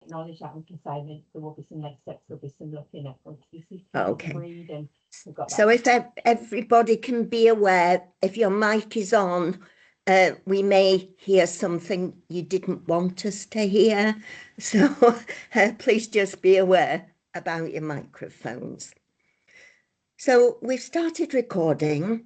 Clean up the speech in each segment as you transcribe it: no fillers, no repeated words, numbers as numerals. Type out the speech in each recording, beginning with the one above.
acknowledge that, we can say that there will be some next steps, there'll be some looking at what you see. Okay. Read, and we've got that. So if everybody can be aware, if your mic is on, we may hear something you didn't want us to hear. So please just be aware about your microphones. So we've started recording.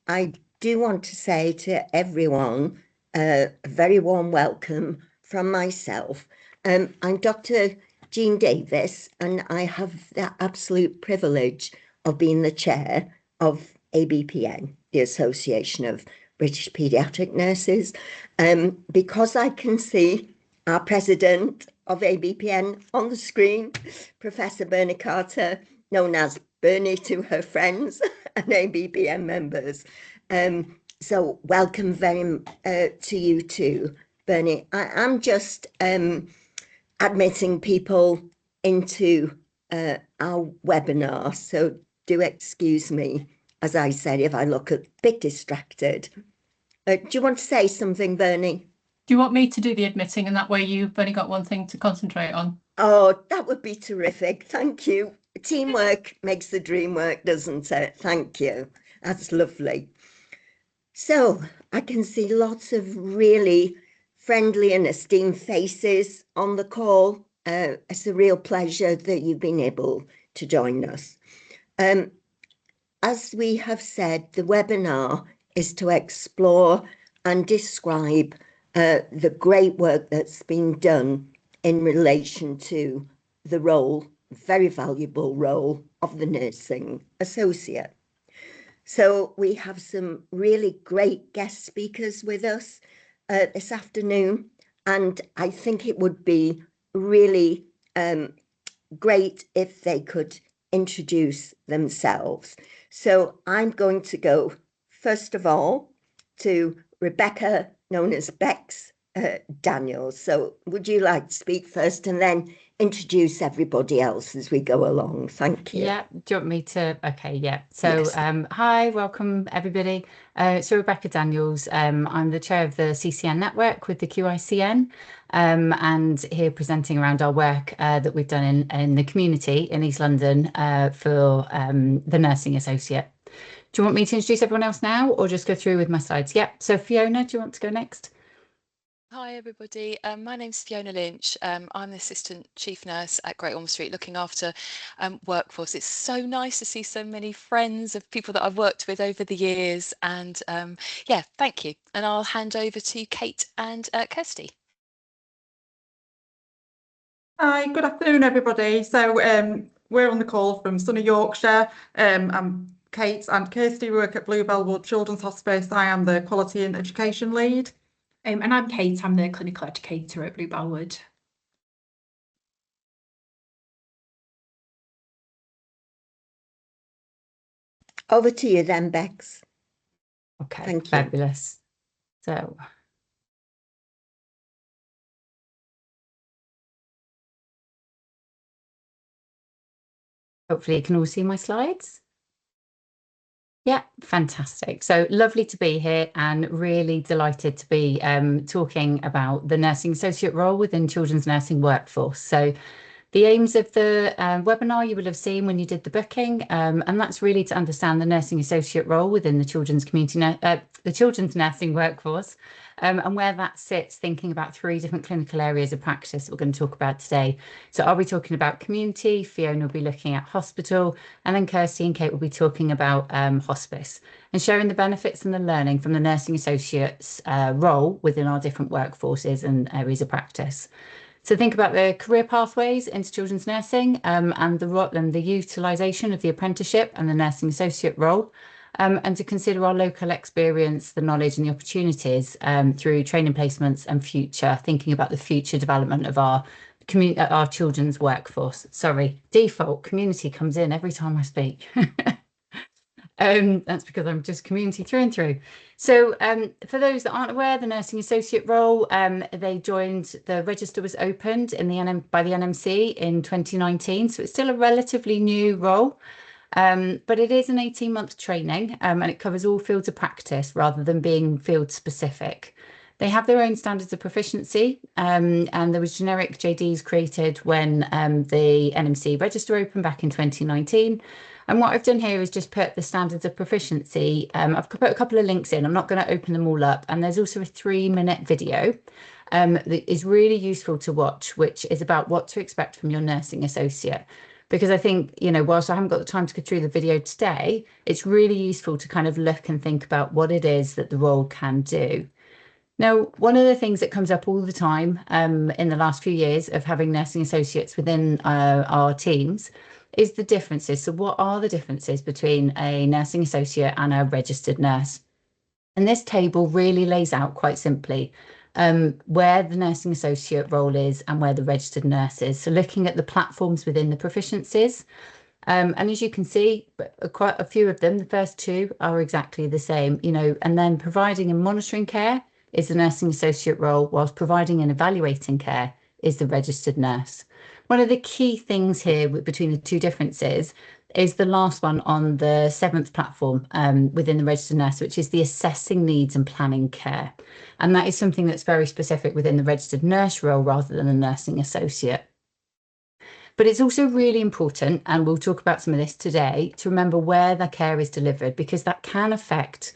I do want to say to everyone a very warm welcome from myself. I'm Dr. Jean Davis, and I have the absolute privilege of being the chair of ABPN, the Association of British Paediatric Nurses, because I can see our president of ABPN on the screen, Professor Bernie Carter, known as Bernie to her friends and ABPN members. So welcome very to you too, Bernie. I'm just admitting people into our webinar, so do excuse me, as I said, if I look a bit distracted. Do you want to say something, Bernie? Do you want me to do the admitting, and that way you've only got one thing to concentrate on? Oh, that would be terrific. Thank you. Teamwork makes the dream work, doesn't it? Thank you. That's lovely. So I can see lots of really friendly and esteemed faces on the call. It's a real pleasure that you've been able to join us. As we have said, the webinar is to explore and describe the great work that's been done in relation to the role, very valuable role, of the nursing associate. So we have some really great guest speakers with us this afternoon, and I think it would be really great if they could introduce themselves. So I'm going to go, first of all, to Rebecca, known as Bex Daniels. So would you like to speak first and then introduce everybody else as we go along? Thank you. Yeah, do you want me to? Okay, yeah. So yes. Hi, welcome everybody. So Rebecca Daniels, I'm the chair of the CCN network with the QICN, and here presenting around our work that we've done in the community in East London for the nursing associate. Do you want me to introduce everyone else now or just go through with my slides? Yeah, so Fiona, do you want to go next? Hi everybody, my name's Fiona Lynch. I'm the Assistant Chief Nurse at Great Ormond Street, looking after workforce. It's so nice to see so many friends of people that I've worked with over the years, and yeah, thank you. And I'll hand over to Kate and Kirsty. Hi, good afternoon everybody. So we're on the call from sunny Yorkshire. I'm Kate and Kirsty, work at Bluebell Wood Children's Hospice. I am the Quality and Education Lead. And I'm Kate, I'm the clinical educator at Bluebell Wood. Over to you then, Bex. Okay, thank you. Fabulous. So hopefully you can all see my slides. Yeah, fantastic. So lovely to be here and really delighted to be talking about the nursing associate role within children's nursing workforce. So the aims of the webinar you will have seen when you did the booking, and that's really to understand the nursing associate role within the children's community, the children's nursing workforce, and where that sits, thinking about 3 different clinical areas of practice that we're going to talk about today. So I'll be talking about community, Fiona will be looking at hospital, and then Kirsty and Kate will be talking about hospice, and sharing the benefits and the learning from the nursing associate's role within our different workforces and areas of practice. So think about the career pathways into children's nursing and the utilisation of the apprenticeship and the nursing associate role, and to consider our local experience, the knowledge and the opportunities through training placements and thinking about the future development of our children's workforce. Sorry, default community comes in every time I speak. That's because I'm just community through and through. So for those that aren't aware, the nursing associate role, the register was opened by the NMC in 2019. So it's still a relatively new role, but it is an 18-month training and it covers all fields of practice rather than being field specific. They have their own standards of proficiency, and there was generic JDs created when the NMC register opened back in 2019. And what I've done here is just put the standards of proficiency. I've put a couple of links in. I'm not going to open them all up. And there's also a 3-minute video that is really useful to watch, which is about what to expect from your nursing associate. Because I think, you know, whilst I haven't got the time to go through the video today, it's really useful to kind of look and think about what it is that the role can do. Now, one of the things that comes up all the time in the last few years of having nursing associates within our teams is the differences. So what are the differences between a nursing associate and a registered nurse? And this table really lays out quite simply where the nursing associate role is and where the registered nurse is. So looking at the platforms within the proficiencies. And as you can see, quite a few of them, the first 2 are exactly the same, you know, and then providing and monitoring care is the nursing associate role, whilst providing and evaluating care is the registered nurse. One of the key things here between the 2 differences is the last one on the 7th platform within the registered nurse, which is the assessing needs and planning care. And that is something that's very specific within the registered nurse role rather than a nursing associate. But it's also really important, and we'll talk about some of this today, to remember where the care is delivered, because that can affect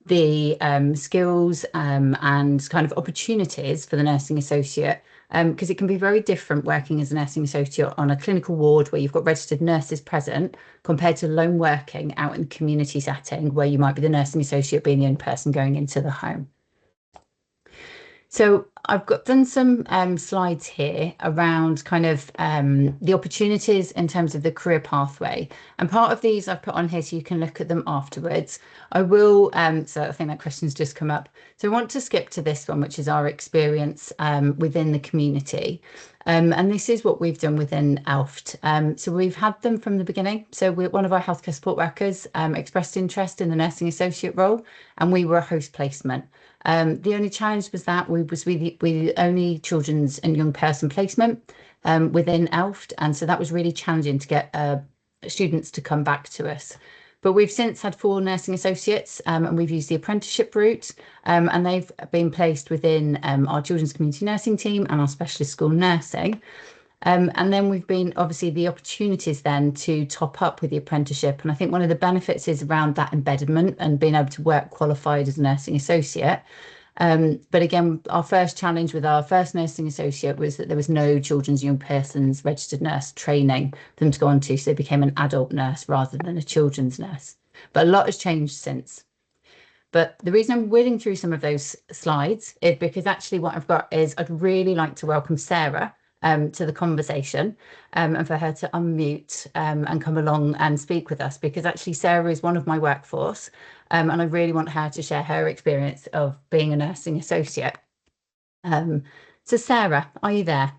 the skills and kind of opportunities for the nursing associate, because it can be very different working as a nursing associate on a clinical ward where you've got registered nurses present compared to lone working out in the community setting where you might be the nursing associate being the only person going into the home. So I've done some slides here around kind of the opportunities in terms of the career pathway. And part of these I've put on here so you can look at them afterwards. I will, so I think that question's just come up. So I want to skip to this one, which is our experience within the community. And this is what we've done within ELFT. So we've had them from the beginning. So one of our healthcare support workers expressed interest in the nursing associate role, and we were a host placement. The only challenge was that we the only children's and young person placement within ELFT, and so that was really challenging to get students to come back to us. But we've since had 4 nursing associates, and we've used the apprenticeship route, and they've been placed within our children's community nursing team and our specialist school nursing. And then we've been obviously the opportunities then to top up with the apprenticeship. And I think one of the benefits is around that embedment and being able to work qualified as a nursing associate. But again, our first challenge with our first nursing associate was that there was no children's young persons registered nurse training for them to go on to. So they became an adult nurse rather than a children's nurse. But a lot has changed since. But the reason I'm whizzing through some of those slides is because actually what I've got is I'd really like to welcome Sarah to the conversation and for her to unmute and come along and speak with us, because actually Sarah is one of my workforce and I really want her to share her experience of being a nursing associate. So Sarah, are you there?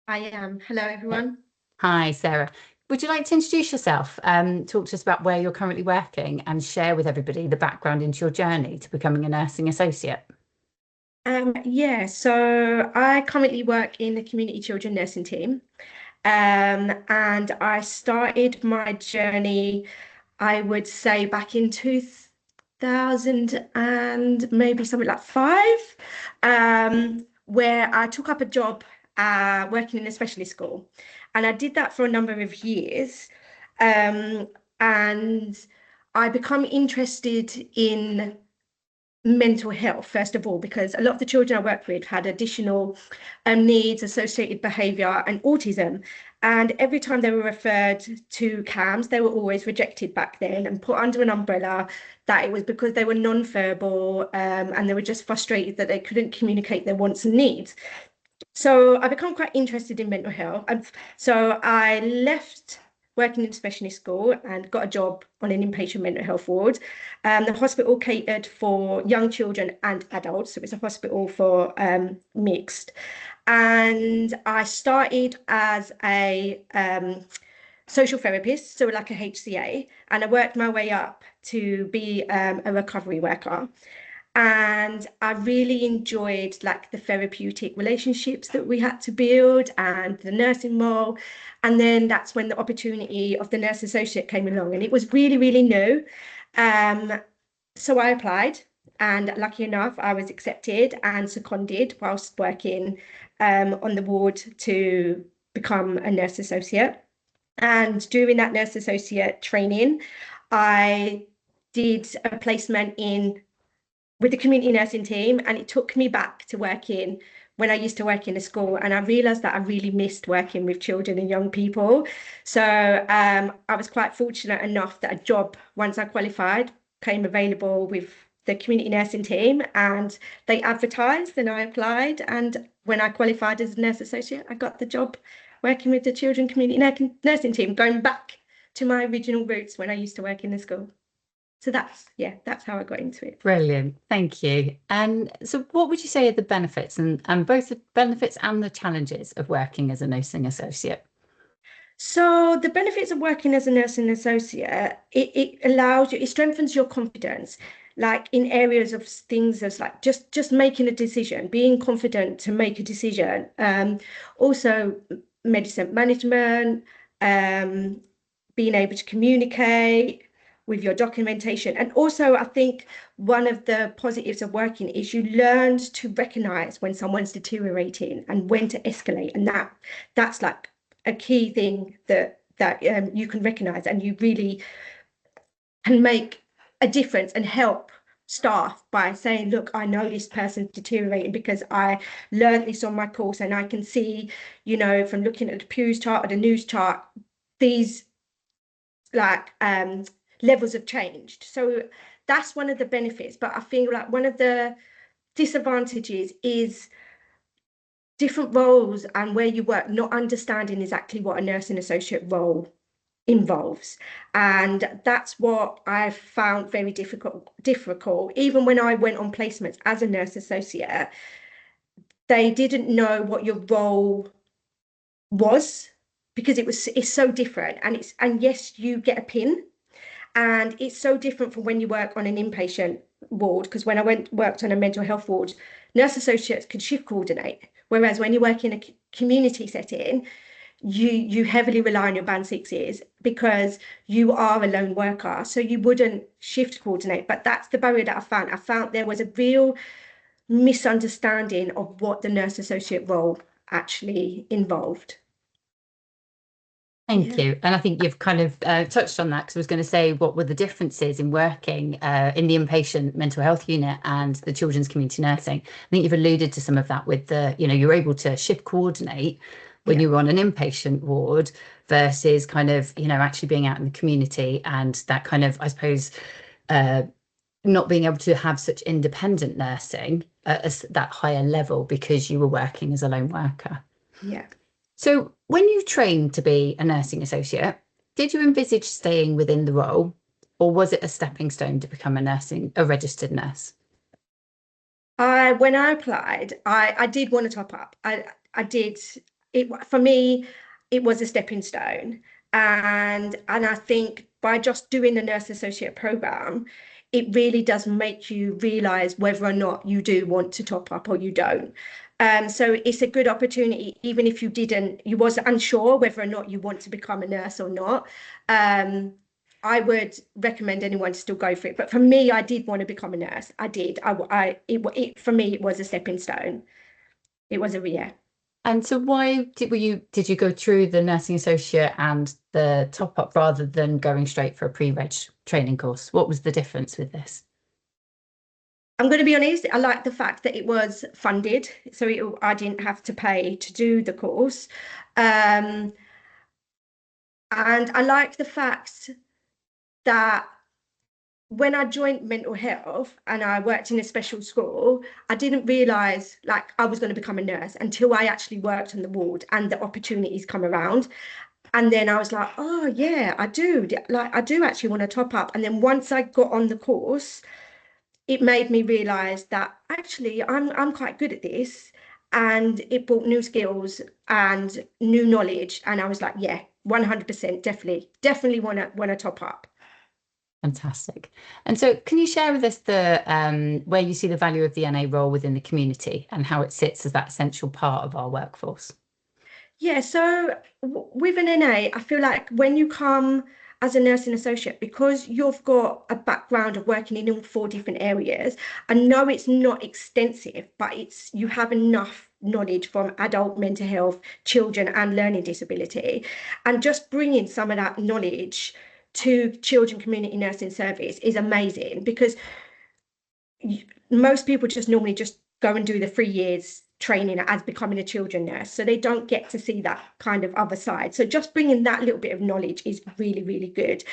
I am. Hello, everyone. Hi, Sarah. Would you like to introduce yourself, talk to us about where you're currently working and share with everybody the background into your journey to becoming a nursing associate? Yeah, so I currently work in the community children nursing team, and I started my journey, I would say, back in 2000 and maybe something like 5, where I took up a job working in a specialist school, and I did that for a number of years, and I become interested in mental health, first of all, because a lot of the children I worked with had additional needs, associated behaviour and autism. And every time they were referred to CAMHS, they were always rejected back then and put under an umbrella that it was because they were non-verbal and they were just frustrated that they couldn't communicate their wants and needs. So I become quite interested in mental health. And so I left working in a specialist school and got a job on an inpatient mental health ward. The hospital catered for young children and adults, so it's a hospital for mixed. And I started as a social therapist, so like a HCA, and I worked my way up to be a recovery worker. And I really enjoyed like the therapeutic relationships that we had to build and the nursing role. And then that's when the opportunity of the nurse associate came along, and it was really, really new. So I applied and lucky enough, I was accepted and seconded whilst working on the ward to become a nurse associate. And during that nurse associate training, I did a placement with the community nursing team, and it took me back to working when I used to work in a school, and I realised that I really missed working with children and young people. So I was quite fortunate enough that a job, once I qualified, came available with the community nursing team, and they advertised and I applied, and when I qualified as a nurse associate, I got the job working with the children community nursing team, going back to my original roots when I used to work in the school. So that's how I got into it. Brilliant, thank you. And so what would you say are the benefits and both the benefits and the challenges of working as a nursing associate? So the benefits of working as a nursing associate, it allows you, it strengthens your confidence, like in areas of things as like just making a decision, being confident to make a decision. Also medicine management, being able to communicate with your documentation. And also I think one of the positives of working is you learned to recognize when someone's deteriorating and when to escalate. And that's like a key thing that you can recognize, and you really can make a difference and help staff by saying, look, I know this person's deteriorating because I learned this on my course, and I can see, you know, from looking at the Pew's chart or the news chart, these like levels have changed. So that's one of the benefits. But I feel like one of the disadvantages is different roles and where you work not understanding exactly what a nursing associate role involves. And that's what I found very difficult. Even when I went on placements as a nurse associate, they didn't know what your role was, because it's so different. And yes, you get a pin, and it's so different from when you work on an inpatient ward, because when I worked on a mental health ward, nurse associates could shift coordinate, whereas when you work in a community setting, you heavily rely on your band sixes because you are a lone worker, so you wouldn't shift coordinate. But that's the barrier that I found there was a real misunderstanding of what the nurse associate role actually involved. Thank you. And I think you've kind of touched on that, because I was going to say, what were the differences in working in the inpatient mental health unit and the children's community nursing? I think you've alluded to some of that with the, you know, you're able to shift coordinate when you were on an inpatient ward versus kind of, you know, actually being out in the community, and that kind of, I suppose, not being able to have such independent nursing at that higher level because you were working as a lone worker. Yeah. So when you trained to be a nursing associate, did you envisage staying within the role, or was it a stepping stone to become a registered nurse? When I applied, I did want to top up. I did. For me, it was a stepping stone. And I think by just doing the nurse associate program, it really does make you realise whether or not you do want to top up or you don't. So it's a good opportunity, even if you was unsure whether or not you want to become a nurse or not. I would recommend anyone to still go for it. But for me, I did want to become a nurse. I did. For me, it was a stepping stone. It was yeah. And so why did you go through the nursing associate and the top up rather than going straight for a pre-reg training course? What was the difference with this? I'm going to be honest, I like the fact that it was funded, so I didn't have to pay to do the course. And I like the fact that when I joined mental health and I worked in a special school, I didn't realise like I was going to become a nurse until I actually worked on the ward and the opportunities come around. And then I was like, oh yeah, I do actually want to top up. And then once I got on the course, it made me realise that actually I'm quite good at this, and it brought new skills and new knowledge. And I was like, yeah, 100%, definitely want to top up. Fantastic. And so can you share with us the where you see the value of the NA role within the community and how it sits as that essential part of our workforce? Yeah, so with an NA, I feel like when you come as a nursing associate, because you've got a background of working in all 4 different areas, I know it's not extensive, but you have enough knowledge from adult mental health, children and learning disability, and just bringing some of that knowledge to Children Community Nursing Service is amazing, because most people just normally just go and do the 3 years training as becoming a children nurse, so they don't get to see that kind of other side. So just bringing that little bit of knowledge is really, really good.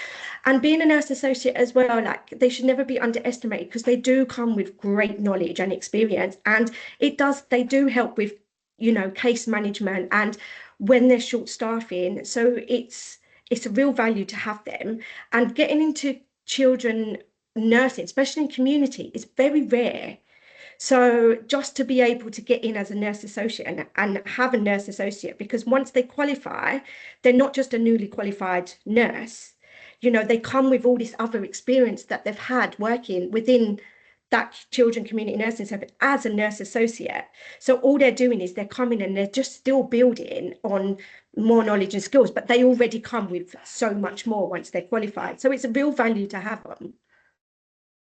And being a nurse associate as well, like, they should never be underestimated, because they do come with great knowledge and experience, and they do help with, you know, case management and when they're short staffing. So it's a real value to have them. And getting into children nursing, especially in community, is very rare. So just to be able to get in as a nurse associate and have a nurse associate, because once they qualify, they're not just a newly qualified nurse. You know, they come with all this other experience that they've had working within that Children Community Nursing Service as a nurse associate. So all they're doing is they're coming and they're just still building on more knowledge and skills, but they already come with so much more once they're qualified. So it's a real value to have them.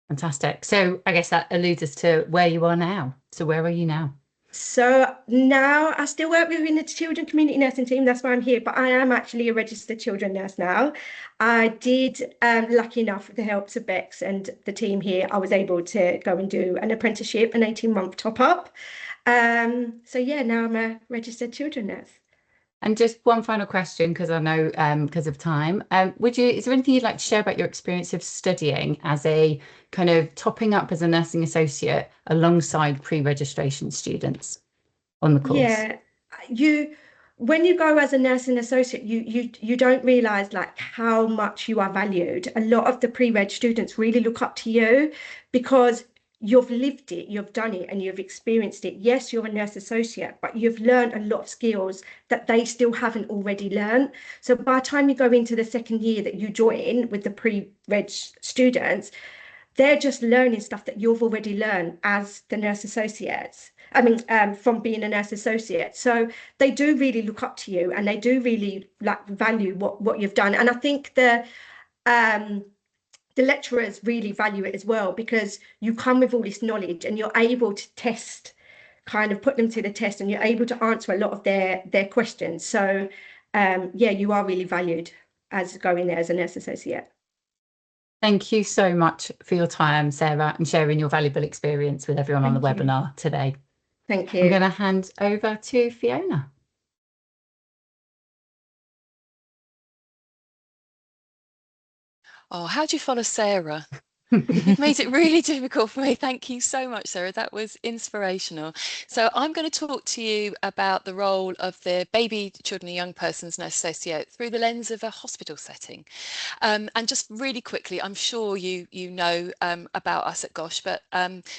Fantastic. So I guess that alludes us to where you are now. So where are you now? So now I still work within the Children Community Nursing team. That's why I'm here, but I am actually a registered children nurse now. I did, lucky enough, with the help of Bex and the team here, I was able to go and do an apprenticeship, an 18-month top up. So yeah, now I'm a registered children nurse. And just one final question, because I know because of time, is there anything you'd like to share about your experience of studying as a kind of topping up as a nursing associate alongside pre-registration students on the course? Yeah, when you go as a nursing associate, you don't realise like how much you are valued. A lot of the pre-reg students really look up to you because you've lived it, you've done it, and you've experienced it. Yes, you're a nurse associate, but you've learned a lot of skills that they still haven't already learned. So by the time you go into the second year that you join with the pre-reg students, they're just learning stuff that you've already learned as the nurse associates. I mean, from being a nurse associate. So they do really look up to you, and they do really like value what you've done. And I think the lecturers really value it as well, because you come with all this knowledge and you're able to put them to the test, and you're able to answer a lot of their questions. So yeah, you are really valued as going there as a nurse associate. Thank you so much for your time, Sarah, and sharing your valuable experience with everyone on the webinar today. Thank you. I'm going to hand over to Fiona. Oh, how do you follow Sarah? You've made it really difficult for me. Thank you so much, Sarah. That was inspirational. So I'm going to talk to you about the role of the baby, children and young persons nurse associate through the lens of a hospital setting. And just really quickly, I'm sure you know about us at GOSH, but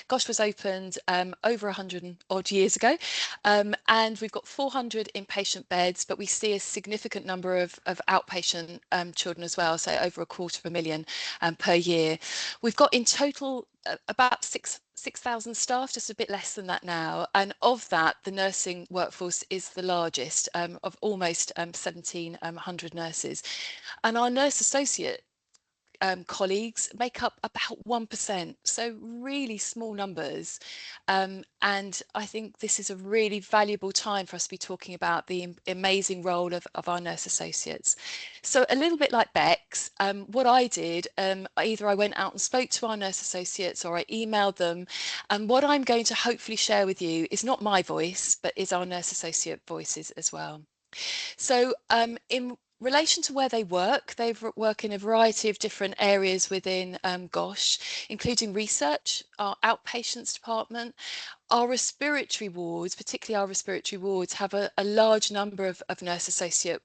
GOSH was opened over 100 and odd years ago, and we've got 400 inpatient beds, but we see a significant number of outpatient children as well, so over 250,000 per year. We've got in total about 6,000 staff, just a bit less than that now. And of that, the nursing workforce is the largest, of almost 1,700 nurses. And our nurse associate colleagues make up about 1%, so really small numbers. And I think this is a really valuable time for us to be talking about the amazing role of our nurse associates. So a little bit like Bex, what I did, either I went out and spoke to our nurse associates or I emailed them. And what I'm going to hopefully share with you is not my voice, but is our nurse associate voices as well. So in relation to where they work in a variety of different areas within GOSH, including research, our outpatients department, our respiratory wards, particularly our respiratory wards, have a large number of nurse associates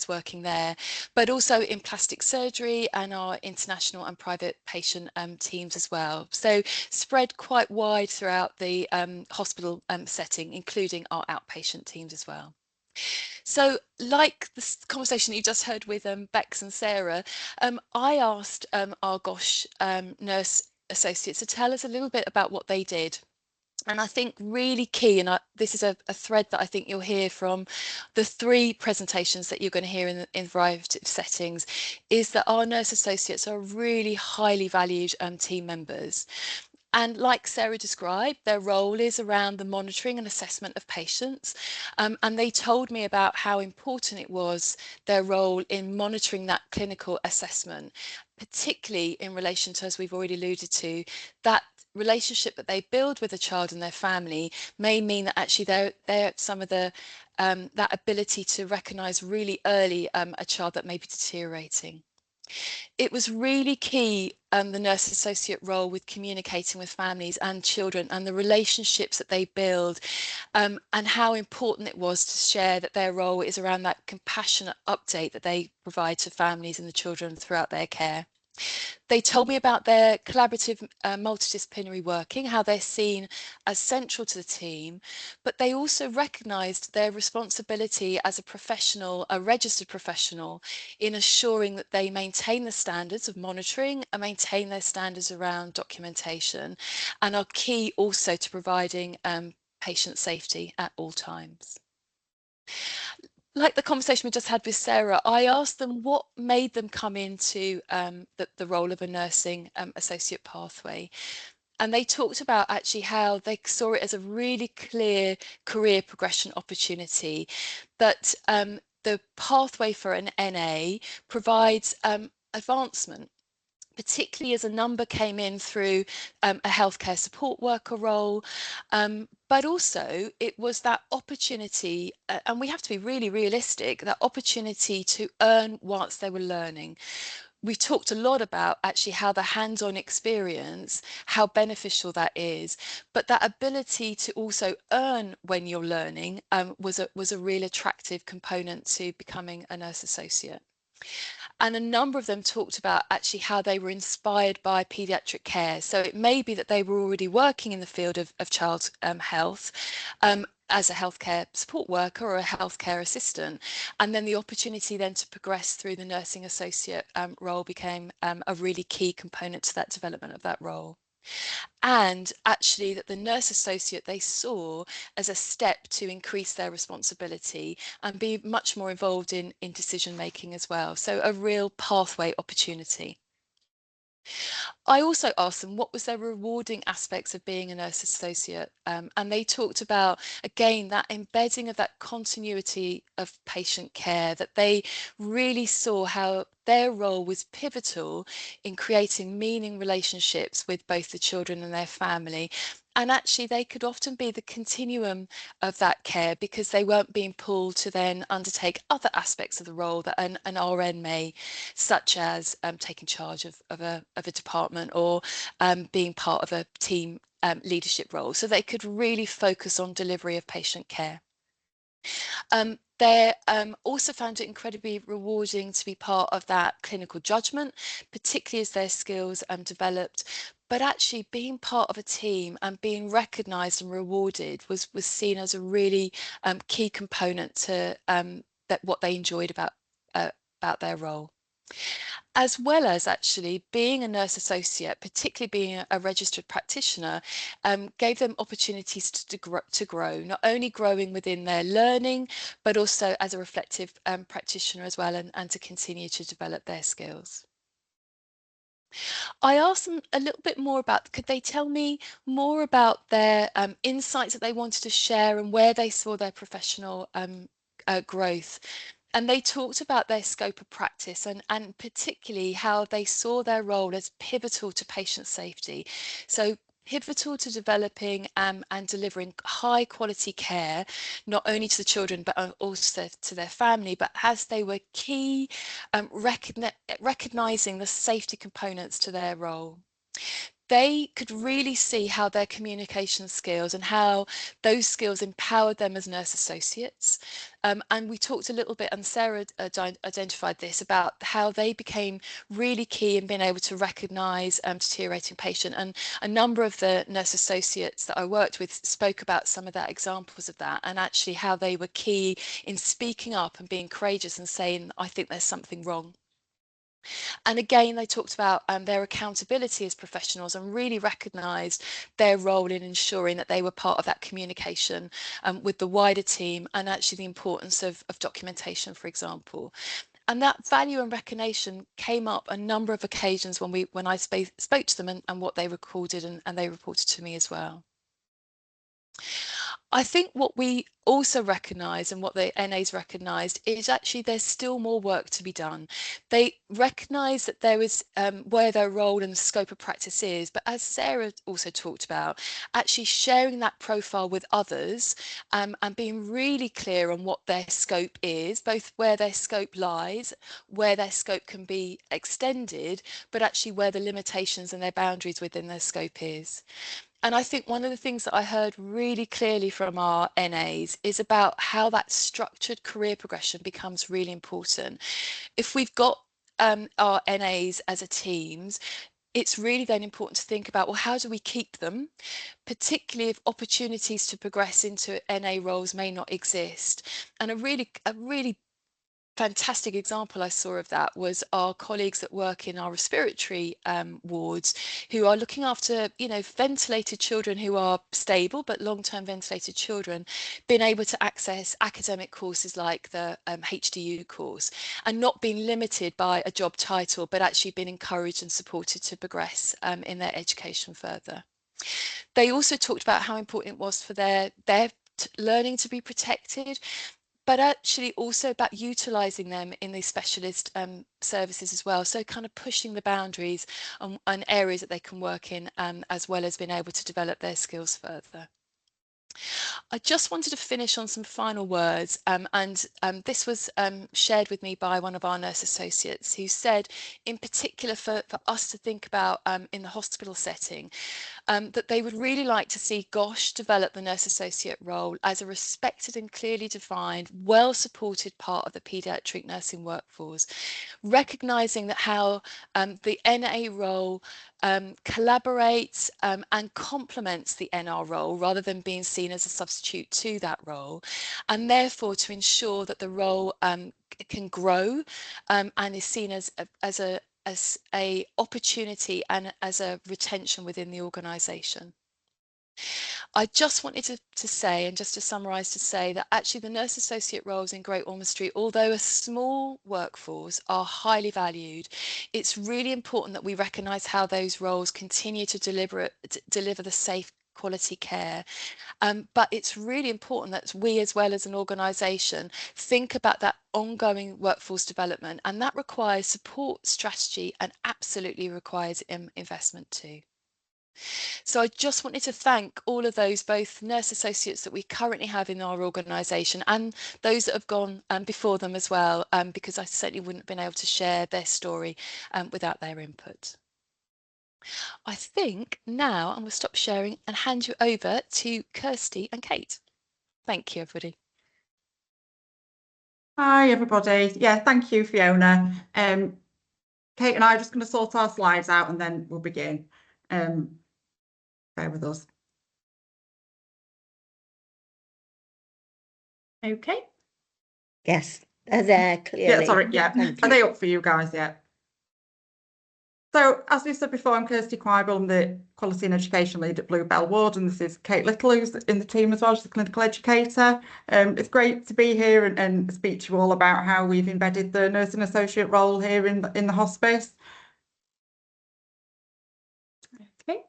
working there, but also in plastic surgery and our international and private patient teams as well. So spread quite wide throughout the hospital setting, including our outpatient teams as well. So like this conversation that you just heard with Bex and Sarah, I asked our GOSH nurse associates to tell us a little bit about what they did. And I think really key, and this is a thread that I think you'll hear from the 3 presentations that you're going to hear in a variety of settings, is that our nurse associates are really highly valued team members. And like Sarah described, their role is around the monitoring and assessment of patients. And they told me about how important it was, their role in monitoring that clinical assessment, particularly in relation to, as we've already alluded to, that relationship that they build with the child and their family may mean that actually they're some of the that ability to recognise really early a child that may be deteriorating. It was really key, the nurse associate role, with communicating with families and children and the relationships that they build, and how important it was to share that their role is around that compassionate update that they provide to families and the children throughout their care. They told me about their collaborative multidisciplinary working, how they're seen as central to the team, but they also recognised their responsibility as a professional, a registered professional, in assuring that they maintain the standards of monitoring and maintain their standards around documentation, and are key also to providing patient safety at all times. Like the conversation we just had with Sarah, I asked them what made them come into the role of a nursing associate pathway. And they talked about actually how they saw it as a really clear career progression opportunity, that the pathway for an NA provides advancement, particularly as a number came in through a healthcare support worker role, but also it was that opportunity, and we have to be really realistic, that opportunity to earn whilst they were learning. We've talked a lot about actually how the hands-on experience, how beneficial that is, but that ability to also earn when you're learning was a real attractive component to becoming a nurse associate. And a number of them talked about actually how they were inspired by paediatric care. So it may be that they were already working in the field of child health as a healthcare support worker or a healthcare assistant. And then the opportunity then to progress through the nursing associate role became a really key component to that development of that role. And actually that the nurse associate they saw as a step to increase their responsibility and be much more involved in decision making as well. So a real pathway opportunity. I also asked them what was their rewarding aspects of being a nurse associate, and they talked about, again, that embedding of that continuity of patient care, that they really saw how their role was pivotal in creating meaning relationships with both the children and their family. And actually they could often be the continuum of that care because they weren't being pulled to then undertake other aspects of the role that an RN may, such as taking charge of a department or being part of a team leadership role. So they could really focus on delivery of patient care. They also found it incredibly rewarding to be part of that clinical judgment, particularly as their skills developed. But actually being part of a team and being recognised and rewarded was seen as a really key component to that what they enjoyed about their role. As well as actually being a nurse associate, particularly being a registered practitioner, gave them opportunities to grow, not only growing within their learning, but also as a reflective practitioner as well, and to continue to develop their skills. I asked them a little bit more about, could they tell me more about their insights that they wanted to share and where they saw their professional growth. And they talked about their scope of practice and particularly how they saw their role as pivotal to patient safety. So pivotal to developing and delivering high quality care, not only to the children, but also to their family, but as they were key, recognizing the safety components to their role. They could really see how their communication skills and how those skills empowered them as nurse associates. And we talked a little bit, and Sarah identified this, about how they became really key in being able to recognise deteriorating patient. And a number of the nurse associates that I worked with spoke about some of that examples of that, and actually how they were key in speaking up and being courageous and saying, I think there's something wrong. And again, they talked about their accountability as professionals and really recognised their role in ensuring that they were part of that communication with the wider team, and actually the importance of documentation, for example. And that value and recognition came up a number of occasions when I spoke to them and what they recorded, and they reported to me as well. I think what we also recognise, and what the NAs recognised, is actually there's still more work to be done. They recognise that there is where their role and the scope of practice is, but as Sarah also talked about, actually sharing that profile with others and being really clear on what their scope is, both where their scope lies, where their scope can be extended, but actually where the limitations and their boundaries within their scope is. And I think one of the things that I heard really clearly from our NAs is about how that structured career progression becomes really important. If we've got our NAs as a teams, it's really then important to think about, well, how do we keep them, particularly if opportunities to progress into NA roles may not exist. And a really fantastic example I saw of that was our colleagues that work in our respiratory wards, who are looking after, ventilated children who are stable, but long-term ventilated children, being able to access academic courses like the HDU course, and not being limited by a job title, but actually being encouraged and supported to progress in their education further. They also talked about how important it was for their learning to be protected, but actually also about utilising them in these specialist services as well. So kind of pushing the boundaries on areas that they can work in, as well as being able to develop their skills further. I just wanted to finish on some final words, and this was shared with me by one of our nurse associates, who said, in particular for us to think about in the hospital setting, that they would really like to see GOSH develop the nurse associate role as a respected and clearly defined, well supported part of the paediatric nursing workforce, recognising that how the NA role collaborates and complements the NR role rather than being seen as a substitute to that role, and therefore to ensure that the role can grow and is seen as a opportunity and as a retention within the organisation. I just wanted to say, and just to summarise, to say that actually the nurse associate roles in Great Ormond Street, although a small workforce, are highly valued. It's really important that we recognise how those roles continue to deliver the safe quality care, but it's really important that we, as well as an organisation, think about that ongoing workforce development, and that requires support, strategy, and absolutely requires investment too. So I just wanted to thank all of those, both nurse associates that we currently have in our organisation and those that have gone before them as well, because I certainly wouldn't have been able to share their story without their input. I think now I'm going to stop sharing and hand you over to Kirsty and Kate. Thank you, everybody. Hi, everybody. Yeah, thank you, Fiona. Kate and I are just going to sort our slides out and then we'll begin. Bear with us. Okay. Yes, they're there clearly. Yeah, sorry, yeah. Thank Are you. they up for you guys yet? So, as we said before, I'm Kirsty Quibel. I'm the Quality and Education Lead at Bluebell Ward, and this is Kate Little, who's in the team as well. She's a clinical educator. It's great to be here and speak to you all about how we've embedded the nursing associate role here in the hospice. Okay.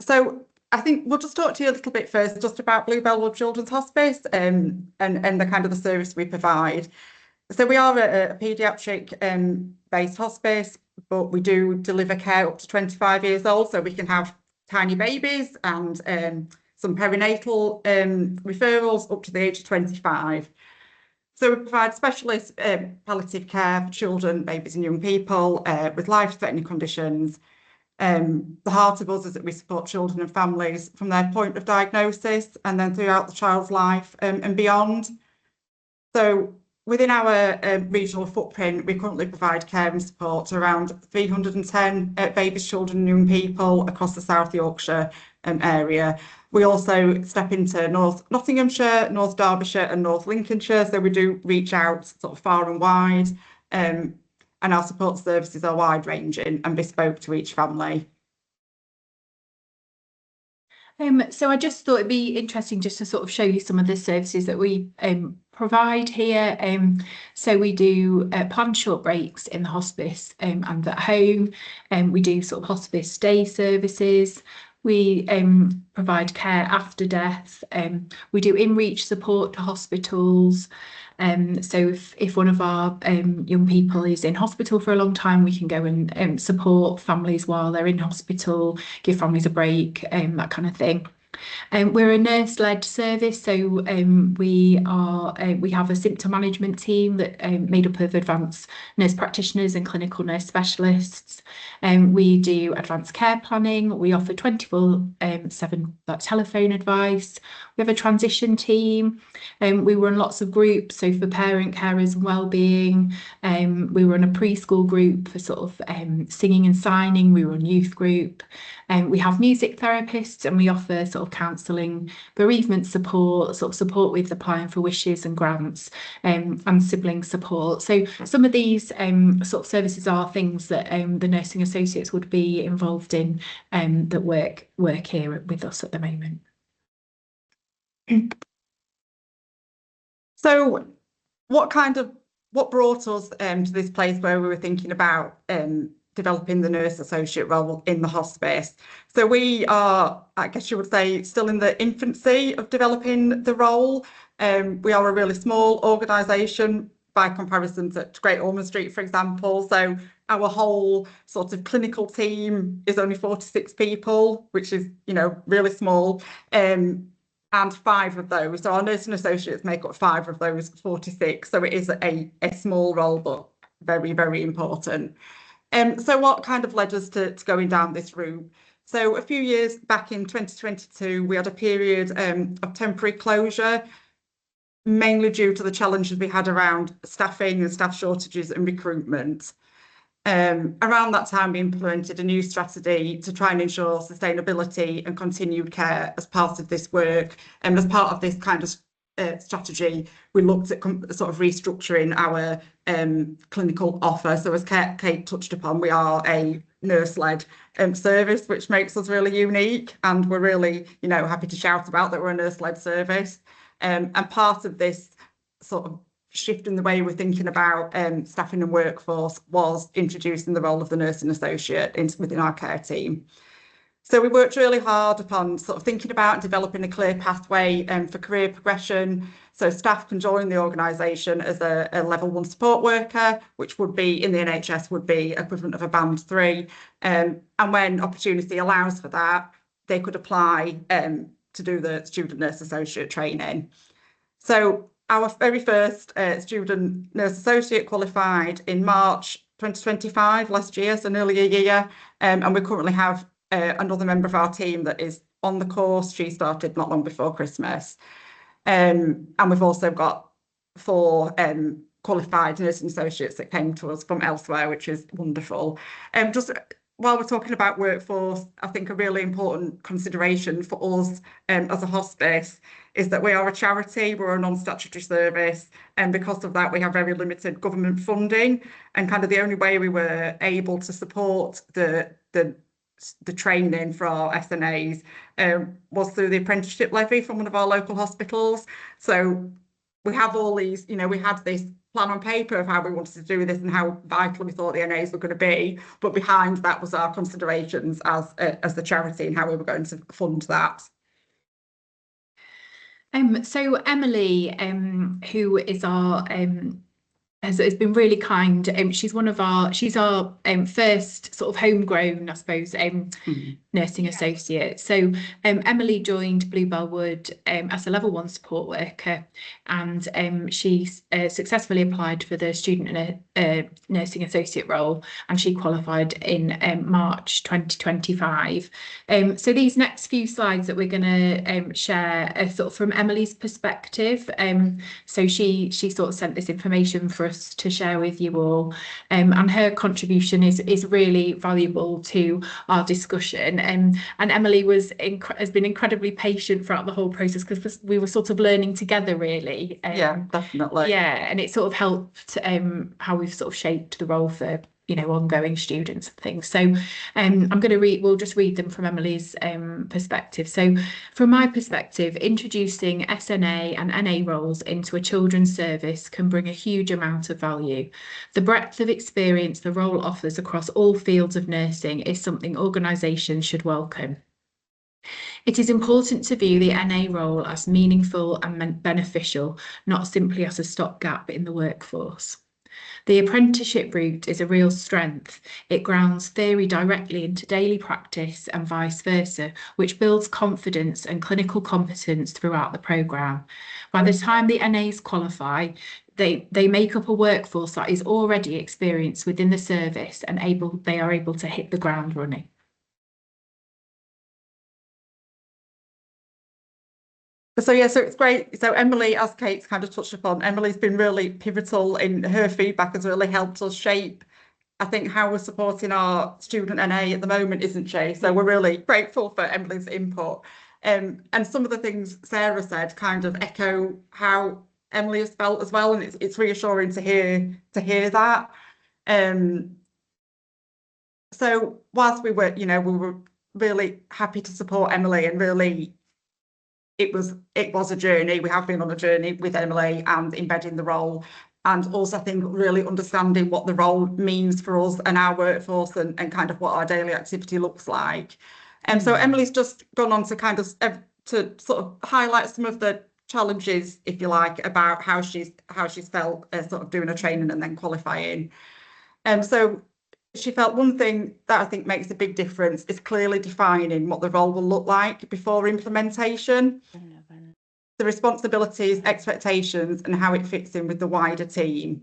So I think we'll just talk to you a little bit first just about Bluebell Ward Children's Hospice and the kind of the service we provide. So we are a paediatric based hospice, but we do deliver care up to 25 years old, so we can have tiny babies and some perinatal referrals up to the age of 25. So we provide specialist palliative care for children, babies and young people with life-threatening conditions. The heart of us is that we support children and families from their point of diagnosis and then throughout the child's life and beyond. So within our regional footprint, we currently provide care and support to around 310 babies, children and young people across the South Yorkshire area. We also step into North Nottinghamshire, North Derbyshire and North Lincolnshire, so we do reach out sort of far and wide, and our support services are wide-ranging and bespoke to each family. So I just thought it'd be interesting just to sort of show you some of the services that we provide here. So we do planned short breaks in the hospice and at home, and we do sort of hospice day services. We provide care after death. We do in-reach support to hospitals. So if one of our young people is in hospital for a long time, we can go and support families while they're in hospital, give families a break, that kind of thing. We're a nurse-led service, so we have a symptom management team that made up of advanced nurse practitioners and clinical nurse specialists. We do advanced care planning. We offer 24/7 telephone advice. We have a transition team. We run lots of groups, so for parent carers and wellbeing. We run a preschool group for sort of singing and signing. We run youth group. We have music therapists, and we offer sort of counselling, bereavement support, sort of support with applying for wishes and grants, and sibling support. So some of these sort of services are things that the nursing associates would be involved in, that work here with us at the moment. So what brought us to this place where we were thinking about developing the nurse associate role in the hospice? So we are, I guess you would say, still in the infancy of developing the role. We are a really small organisation by comparison to Great Ormond Street, for example. So our whole sort of clinical team is only 46 people, which is, you know, really small. And 5 of those, so our nursing associates make up 5 of those 46. So it is a small role, but very, very important. So what kind of led us to going down this route? So a few years back in 2022, we had a period of temporary closure, mainly due to the challenges we had around staffing and staff shortages and recruitment. Around that time, we implemented a new strategy to try and ensure sustainability and continued care as part of this work. And as part of this kind of strategy, we looked at sort of restructuring our clinical offer. So as Kate touched upon, we are a nurse-led service, which makes us really unique, and we're really, you know, happy to shout about that we're a nurse-led service. And part of this sort of shift in the way we're thinking about staffing and workforce was introducing the role of the nursing associate within our care team. So we worked really hard upon sort of thinking about and developing a clear pathway for career progression. So staff can join the organisation as a level 1 support worker, which would be in the NHS would be equivalent of a band 3. And when opportunity allows for that, they could apply to do the student nurse associate training. So our very first student nurse associate qualified in March 2025, last year, so nearly a year. And we currently have another member of our team that is on the course. She started not long before Christmas. And we've also got 4 qualified nursing associates that came to us from elsewhere, which is wonderful. Just while we're talking about workforce, I think a really important consideration for us as a hospice is that we are a charity, we're a non-statutory service, and because of that we have very limited government funding, and kind of the only way we were able to support the training for our SNAs was through the apprenticeship levy from one of our local hospitals. So we have all these, you know, we had this plan on paper of how we wanted to do this and how vital we thought the NAs were going to be, but behind that was our considerations as the charity and how we were going to fund that. So Emily, who is our has been really kind. She's our first sort of homegrown, I suppose, nursing associate. So Emily joined Bluebell Wood as a level 1 support worker, and she successfully applied for the student nursing associate role, and she qualified in March 2025. So these next few slides that we're going to share are sort of from Emily's perspective. So she sort of sent this information for for us to share with you all, and her contribution is really valuable to our discussion. And Emily has been incredibly patient throughout the whole process, because we were sort of learning together, really. Yeah, definitely. Yeah, and it sort of helped how we've sort of shaped the role for ongoing students and things. So I'm going to we'll just read them from Emily's perspective. So from my perspective, introducing SNA and NA roles into a children's service can bring a huge amount of value. The breadth of experience the role offers across all fields of nursing is something organisations should welcome. It is important to view the NA role as meaningful and beneficial, not simply as a stopgap in the workforce. The apprenticeship route is a real strength. It grounds theory directly into daily practice and vice versa, which builds confidence and clinical competence throughout the programme. By the time the NAs qualify, they make up a workforce that is already experienced within the service and they are able to hit the ground running. So yeah, so it's great. So Emily, as Kate's kind of touched upon, Emily's been really pivotal in her feedback, has really helped us shape, I think, how we're supporting our student NA at the moment, isn't she? So we're really grateful for Emily's input. And some of the things Sarah said kind of echo how Emily has felt as well, and it's reassuring to hear that. So whilst we were really happy to support Emily, and really it was a journey. We have been on a journey with Emily and embedding the role, and also I think really understanding what the role means for us and our workforce, and kind of what our daily activity looks like. And so Emily's just gone on to kind of to sort of highlight some of the challenges, if you like, about how she's felt sort of doing a training and then qualifying. So she felt one thing that I think makes a big difference is clearly defining what the role will look like before implementation, the responsibilities, expectations, and how it fits in with the wider team.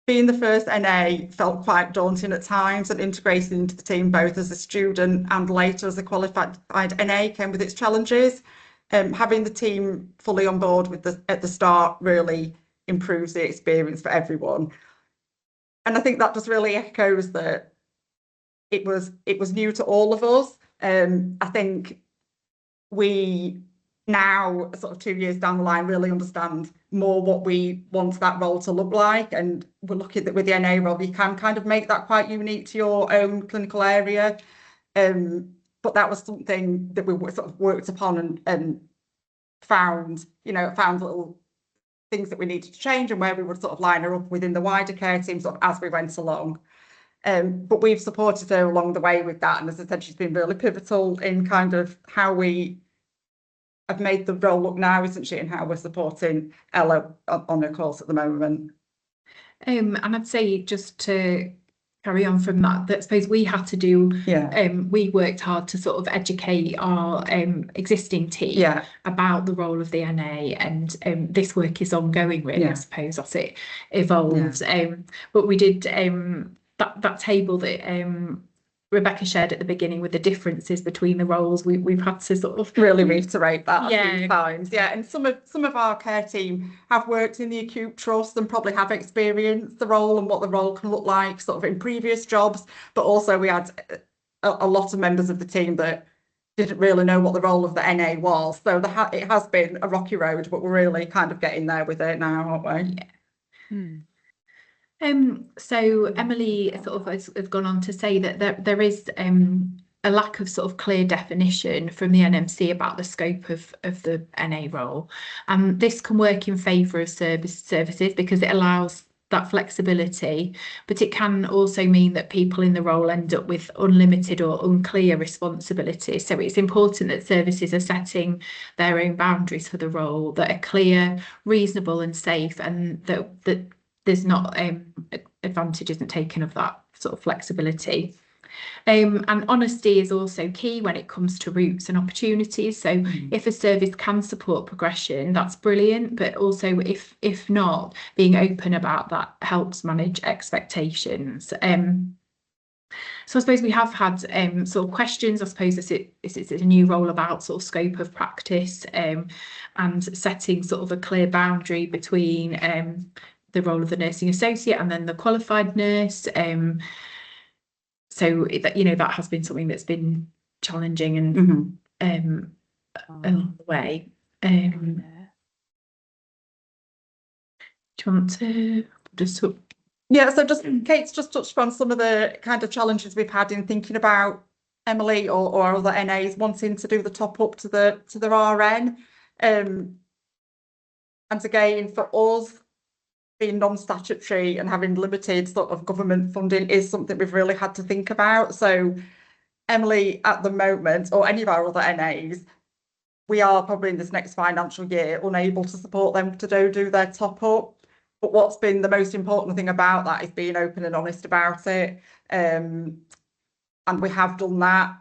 Being the first NA felt quite daunting at times, and integrating into the team both as a student and later as a qualified NA came with its challenges. Having the team fully on board at the start really improves the experience for everyone. And I think that just really echoes that it was new to all of us. I think we now, sort of 2 years down the line, really understand more what we want that role to look like. And we're looking at with the NA role, you can kind of make that quite unique to your own clinical area. But that was something that we sort of worked upon and found little things that we needed to change, and where we would sort of line her up within the wider care team sort of as we went along. But we've supported her along the way with that, and as I said, she's been really pivotal in kind of how we have made the role look now, isn't she, and how we're supporting Ella on her course at the moment. And I'd say, just to carry on from that I suppose we had to do, we worked hard to sort of educate our existing team about the role of the NA, and this work is ongoing, really, I suppose, as it evolves. But we did that table that Rebecca shared at the beginning with the differences between the roles. We've had to sort of really reiterate that a few times. And some of our care team have worked in the acute trust and probably have experienced the role and what the role can look like sort of in previous jobs. But also we had a lot of members of the team that didn't really know what the role of the NA was. So it has been a rocky road, but we're really kind of getting there with it now, aren't we? So Emily sort of has gone on to say that there is a lack of sort of clear definition from the NMC about the scope of the NA role. This can work in favour of services because it allows that flexibility, but it can also mean that people in the role end up with unlimited or unclear responsibilities. So it's important that services are setting their own boundaries for the role that are clear, reasonable and safe, and that there's not advantage isn't taken of that sort of flexibility. And honesty is also key when it comes to routes and opportunities. So if a service can support progression, that's brilliant, but also if not, being open about that helps manage expectations. So I suppose we have had sort of questions. I suppose is it a new role about sort of scope of practice and setting sort of a clear boundary between the role of the nursing associate and then the qualified nurse. So that, you know, that has been something that's been challenging and along the way. Do you want to just Yeah, so just Kate's just touched on some of the kind of challenges we've had in thinking about Emily or other NAs wanting to do the top up to the RN. And again, for us, being non-statutory and having limited sort of government funding is something we've really had to think about. So Emily, at the moment, or any of our other NAs, we are probably in this next financial year unable to support them to do their top up. But what's been the most important thing about that is being open and honest about it. And we have done that.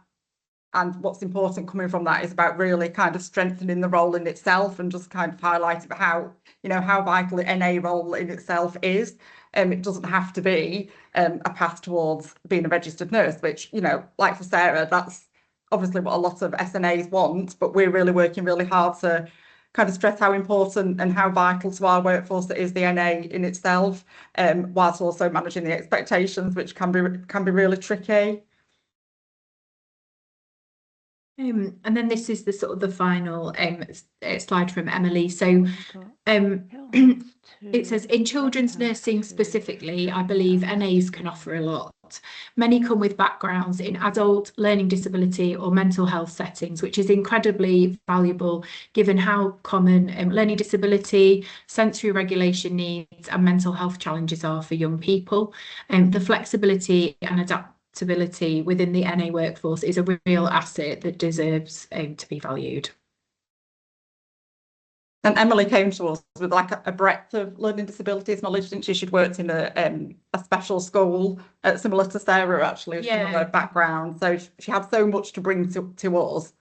And what's important coming from that is about really kind of strengthening the role in itself and just kind of highlighting how, you know, how vital the NA role in itself is. It doesn't have to be a path towards being a registered nurse, which, you know, like for Sarah, that's obviously what a lot of SNAs want, but we're really working really hard to kind of stress how important and how vital to our workforce it is, the NA in itself, whilst also managing the expectations, which can be really tricky. And then this is the sort of the final slide from Emily. So it says, in children's nursing specifically, I believe NAs can offer a lot. Many come with backgrounds in adult, learning disability or mental health settings, which is incredibly valuable given how common learning disability, sensory regulation needs and mental health challenges are for young people. The flexibility and adaptability within the NA workforce is a real asset that deserves to be valued. And Emily came to us with like a breadth of learning disabilities knowledge, didn't she? She'd worked in a special school, similar to Sarah actually, yeah. Her background. So she had so much to bring to us.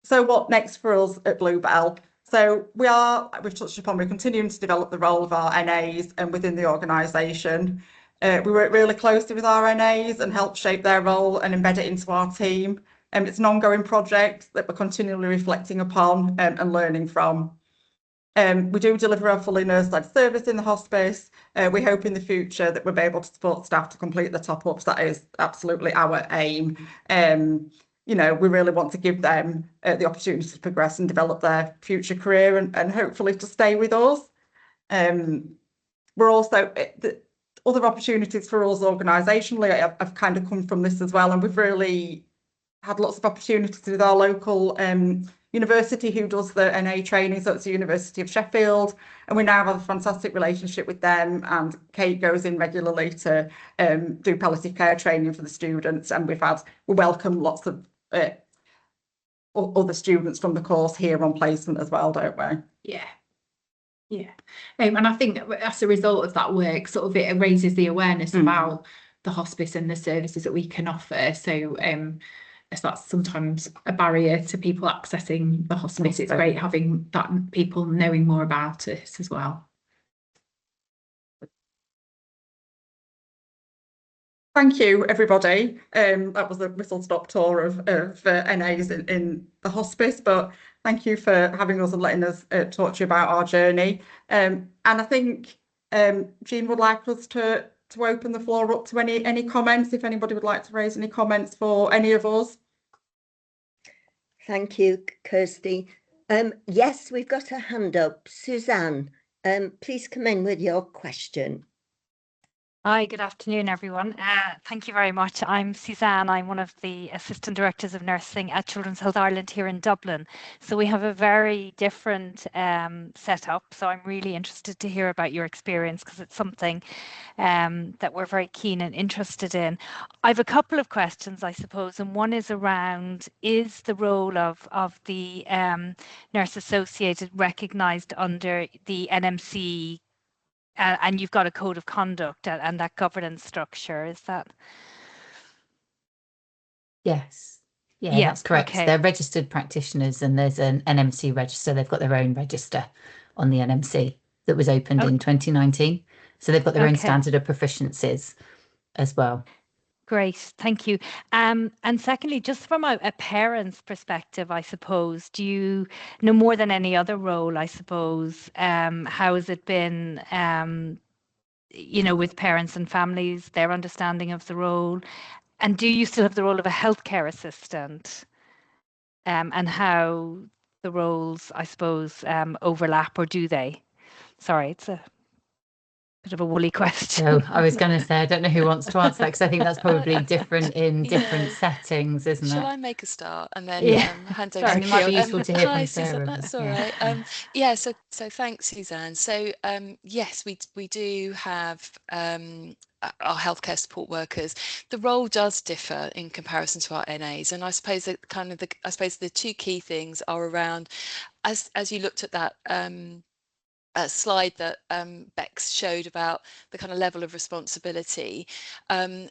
So what next for us at Bluebell? So we've touched upon, we're continuing to develop the role of our NAs and within the organisation. We work really closely with our NAs and help shape their role and embed it into our team. It's an ongoing project that we're continually reflecting upon and learning from. We do deliver a fully nurse-led service in the hospice. We hope in the future that we'll be able to support staff to complete the top-ups. That is absolutely our aim. You know, we really want to give them the opportunity to progress and develop their future career and hopefully to stay with us. We're also... other opportunities for us organisationally have kind of come from this as well, and we've really had lots of opportunities with our local university who does the NA training, so it's the University of Sheffield, and we now have a fantastic relationship with them, and Kate goes in regularly to do palliative care training for the students, and we welcome lots of other students from the course here on placement as well, don't we? Yeah. Yeah, and I think as a result of that work, sort of it raises the awareness about the hospice and the services that we can offer. So as that's sometimes a barrier to people accessing the hospice, it's great having that people knowing more about it as well. Thank you, everybody. That was a whistle-stop tour of NAs in the hospice, but thank you for having us and letting us talk to you about our journey. And I think Jean would like us to open the floor up to any comments, if anybody would like to raise any comments for any of us. Thank you, Kirsty. Yes, we've got a hand up. Suzanne, please come in with your question. Hi, good afternoon, everyone. Thank you very much. I'm Suzanne. I'm one of the Assistant Directors of Nursing at Children's Health Ireland here in Dublin. So we have a very different setup. So I'm really interested to hear about your experience because it's something that we're very keen and interested in. I have a couple of questions, I suppose, and one is around, is the role of the nurse associated recognised under the NMC? And you've got a code of conduct and that governance structure, is that? Yes. Yeah, that's correct. Okay. They're registered practitioners and there's an NMC register. They've got their own register on the NMC that was opened in 2019. So they've got their own standard of proficiencies as well. Great, thank you. And secondly, just from a parent's perspective, I suppose, do you know more than any other role, I suppose, how has it been, you know, with parents and families, their understanding of the role? And do you still have the role of a healthcare assistant? And how the roles, I suppose, overlap, or do they? Sorry, it's a bit of a woolly question. So I was going to say, I don't know who wants to answer that, because I think that's probably different in different Yeah. settings, isn't Shall it? I make a start and then Yeah. hand over? And it might be Sorry, useful to hear Hi, from Suzanne. Sarah. That's all Yeah. right. Yeah. So thanks, Suzanne. So yes, we do have our healthcare support workers. The role does differ in comparison to our NAs, and I suppose that the two key things are around, as you looked at that slide that Bex showed about the kind of level of responsibility. And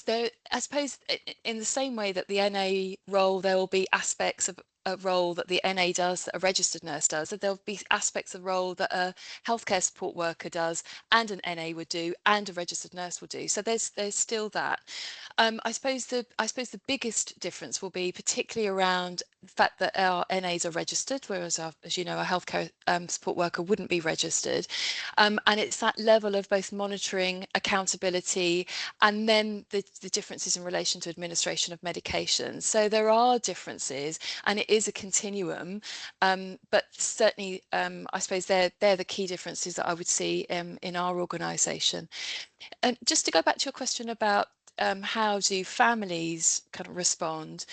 there, I suppose, in the same way that the NA role, there will be aspects of a role that the NA does, that a registered nurse does, that there'll be aspects of the role that a healthcare support worker does, and an NA would do, and a registered nurse will do. So there's still that. I suppose the biggest difference will be particularly around the fact that our NAs are registered, whereas as you know, a healthcare support worker wouldn't be registered. And it's that level of both monitoring, accountability, and then the differences in relation to administration of medications. So there are differences, and it is a continuum, but certainly I suppose they're the key differences that I would see in our organisation. And just to go back to your question about how do families kind of respond,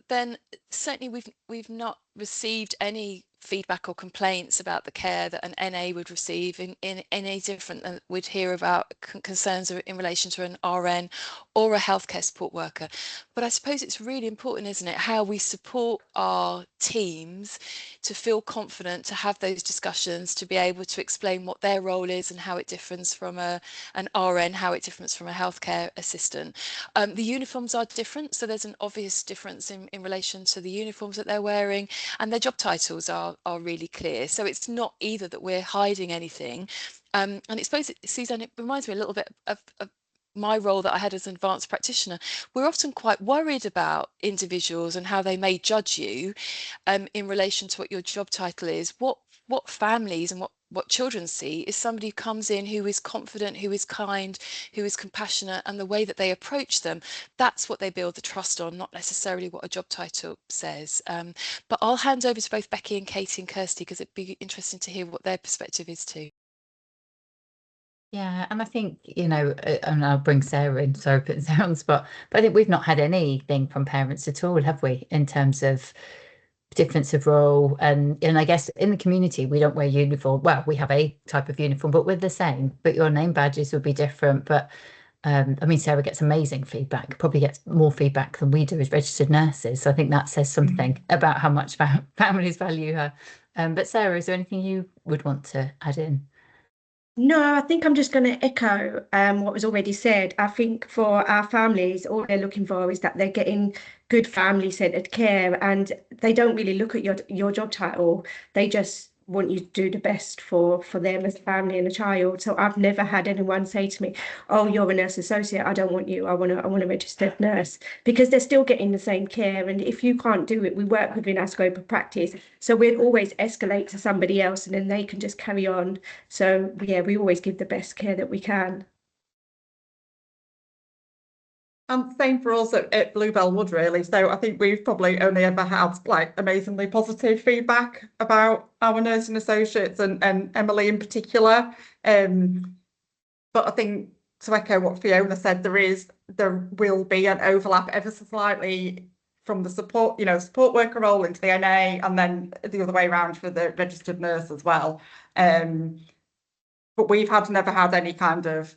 then certainly we've not received any feedback or complaints about the care that an NA would receive in any different than we'd hear about concerns in relation to an RN or a healthcare support worker. But I suppose it's really important, isn't it, how we support our teams to feel confident, to have those discussions, to be able to explain what their role is and how it differs from an RN, how it differs from a healthcare assistant. The uniforms are different, so there's an obvious difference in relation to the uniforms that they're wearing, and their job titles are really clear. So it's not either that we're hiding anything. And I suppose, Suzanne, it reminds me a little bit of my role that I had as an advanced practitioner. We're often quite worried about individuals and how they may judge you in relation to what your job title is. What families and what children see is somebody who comes in who is confident, who is kind, who is compassionate, and the way that they approach them, that's what they build the trust on, not necessarily what a job title says. But I'll hand over to both Becky and Katie and Kirsty, because it'd be interesting to hear what their perspective is too. Yeah, and I think, you know, and I'll bring Sarah in, sorry, putting Sarah on the spot, but I think we've not had anything from parents at all, have we, in terms of difference of role? And I guess in the community, we don't wear uniform. Well, we have a type of uniform, but we're the same, but your name badges would be different. But I mean, Sarah gets amazing feedback, probably gets more feedback than we do as registered nurses. So I think that says something about how much families value her. But Sarah, is there anything you would want to add in? No, I think I'm just going to echo what was already said. I think for our families, all they're looking for is that they're getting good family-centered care, and they don't really look at your job title. They just want you to do the best for them as a family and a child. So I've never had anyone say to me, "Oh, you're a nurse associate. I don't want you. I want a registered nurse," because they're still getting the same care. And if you can't do it, we work within our scope of practice. So we'd always escalate to somebody else, and then they can just carry on. So yeah, we always give the best care that we can. And same for us at Bluebell Wood, really. So I think we've probably only ever had like amazingly positive feedback about our nursing associates and Emily in particular. But I think, to echo what Fiona said, there will be an overlap ever so slightly from the support worker role into the NA, and then the other way around for the registered nurse as well. But we've never had any kind of,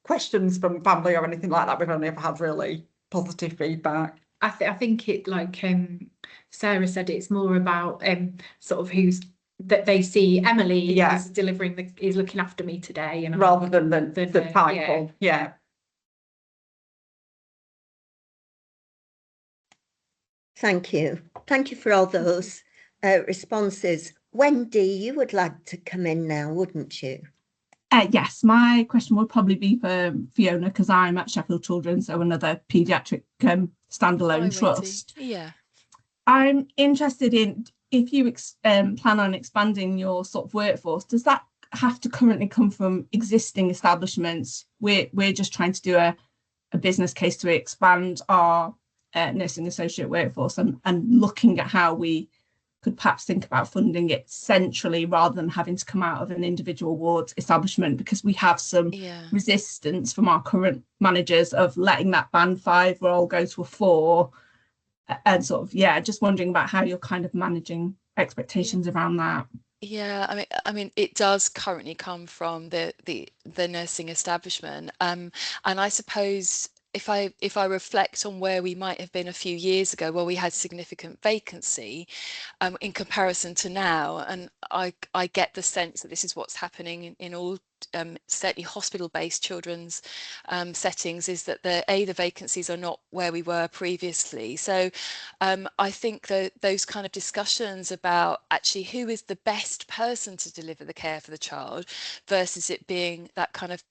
questions from family or anything like that. We've only ever had really positive feedback. I think it, like Sarah said, it's more about sort of that they see Emily is delivering is looking after me today, and rather than the title. Yeah. Thank you. Thank you for all those responses. Wendy, you would like to come in now, wouldn't you? Yes, my question would probably be for Fiona, because I'm at Sheffield Children's, so another paediatric standalone Wendy. trust. Yeah. I'm interested in, if you plan on expanding your sort of workforce, does that have to currently come from existing establishments? We're just trying to do a business case to expand our nursing associate workforce, and looking at how we could perhaps think about funding it centrally rather than having to come out of an individual ward establishment, because we have some resistance from our current managers of letting that band 5 role go to a 4, and sort of, just wondering about how you're kind of managing expectations around that. Yeah, I mean, it does currently come from the nursing establishment, and I suppose if I reflect on where we might have been a few years ago, where we had significant vacancy, in comparison to now, and I get the sense that this is what's happening in all certainly hospital-based children's settings, is that the vacancies are not where we were previously. So I think that those kind of discussions about actually who is the best person to deliver the care for the child, versus it being that kind of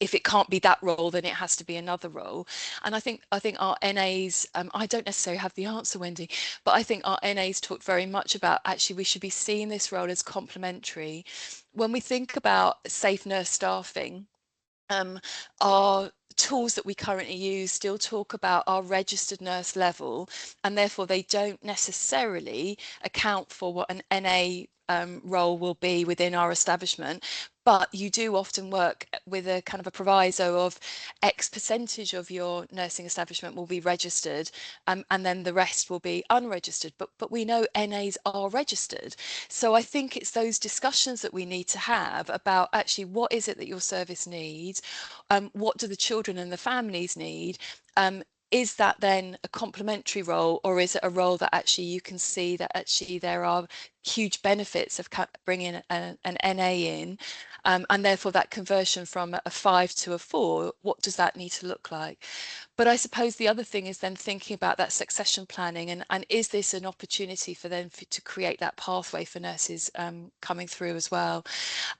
if it can't be that role, then it has to be another role. And I think our NAs, I don't necessarily have the answer, Wendy, but I think our NAs talked very much about actually we should be seeing this role as complementary. When we think about safe nurse staffing, our tools that we currently use still talk about our registered nurse level, and therefore they don't necessarily account for what an NA role will be within our establishment. But you do often work with a kind of a proviso of X percentage of your nursing establishment will be registered, and then the rest will be unregistered. But we know NAs are registered. So I think it's those discussions that we need to have about actually what is it that your service needs, what do the children and the families need, is that then a complementary role, or is it a role that actually you can see that actually there are huge benefits of bringing an NA in, and therefore that conversion from a 5 to a 4, what does that need to look like? But I suppose the other thing is then thinking about that succession planning, and is this an opportunity for them to create that pathway for nurses coming through as well?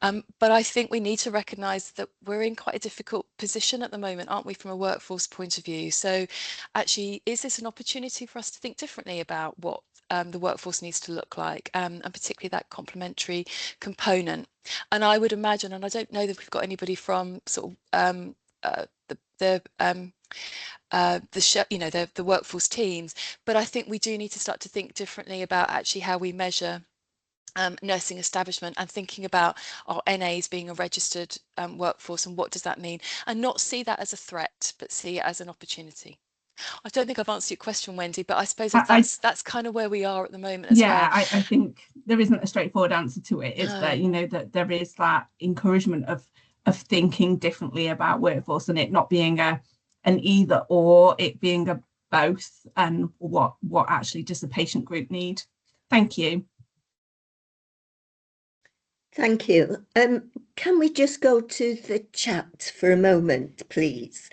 But I think we need to recognise that we're in quite a difficult position at the moment, aren't we, from a workforce point of view? So actually, is this an opportunity for us to think differently about what the workforce needs to look like, and particularly that complementary component? And I would imagine, and I don't know that we've got anybody from sort of the workforce teams, but I think we do need to start to think differently about actually how we measure nursing establishment, and thinking about our NAs being a registered workforce, and what does that mean, and not see that as a threat, but see it as an opportunity. I don't think I've answered your question, Wendy, but I suppose that's kind of where we are at the moment as well. I think there isn't a straightforward answer to it. It's that, you know, that there is that encouragement of thinking differently about workforce, and it not being an either or, it being a both, and what actually does the patient group need. Thank you. Thank you. Can we just go to the chat for a moment, please?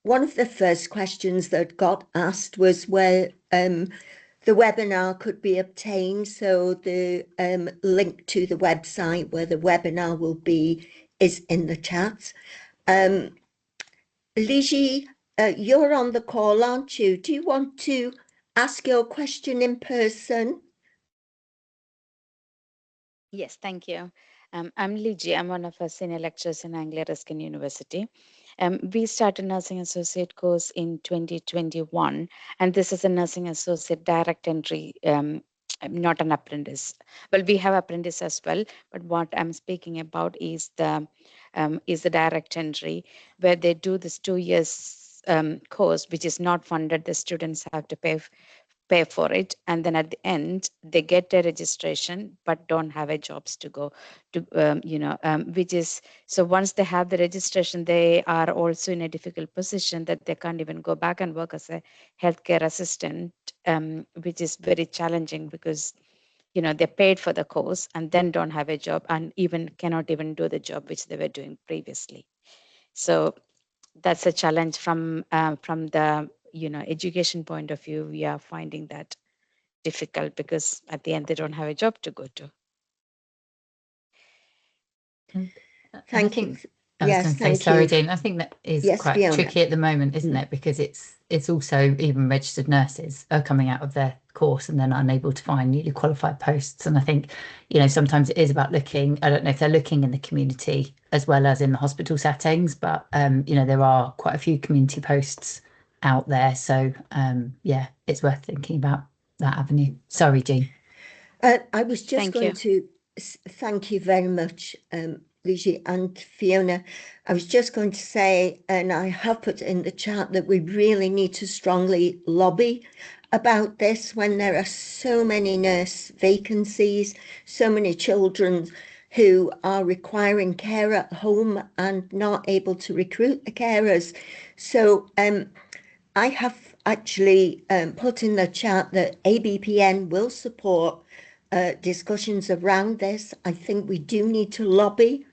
One of the first questions that got asked was where the webinar could be obtained. So the link to the website where the webinar will be is in the chat. Ligi, you're on the call, aren't you? Do you want to ask your question in person? Yes, thank you. I'm Ligi. I'm one of our senior lecturers in Anglia Ruskin University. We started nursing associate course in 2021, and this is a nursing associate direct entry, not an apprentice. Well, we have apprentice as well, but what I'm speaking about is the direct entry, where they do this 2 years course, which is not funded. The students have to pay for it, and then at the end they get a registration but don't have a jobs to go to, which is, so once they have the registration, they are also in a difficult position that they can't even go back and work as a healthcare assistant, which is very challenging, because they paid for the course and then don't have a job, and even cannot even do the job which they were doing previously. So that's a challenge from the education point of view. We are finding that difficult, because at the end they don't have a job to go to. Thank you. I was Yes, going to say, thank sorry, you. Jane, I think that is Yes, quite Fiona. tricky at the moment, isn't it? Because it's also even registered nurses are coming out of their course and then unable to find newly qualified posts. And I think, you know, sometimes it is about looking, I don't know if they're looking in the community as well as in the hospital settings, but, you know, there are quite a few community posts out there. So, yeah, it's worth thinking about that avenue. Sorry, Jean. I was just Thank going you. to thank you very much, Lucy and Fiona. I was just going to say, and I have put in the chat, that we really need to strongly lobby about this when there are so many nurse vacancies, so many children who are requiring care at home and not able to recruit the carers. So I have actually put in the chat that ABPN will support discussions around this. I think we do need to lobby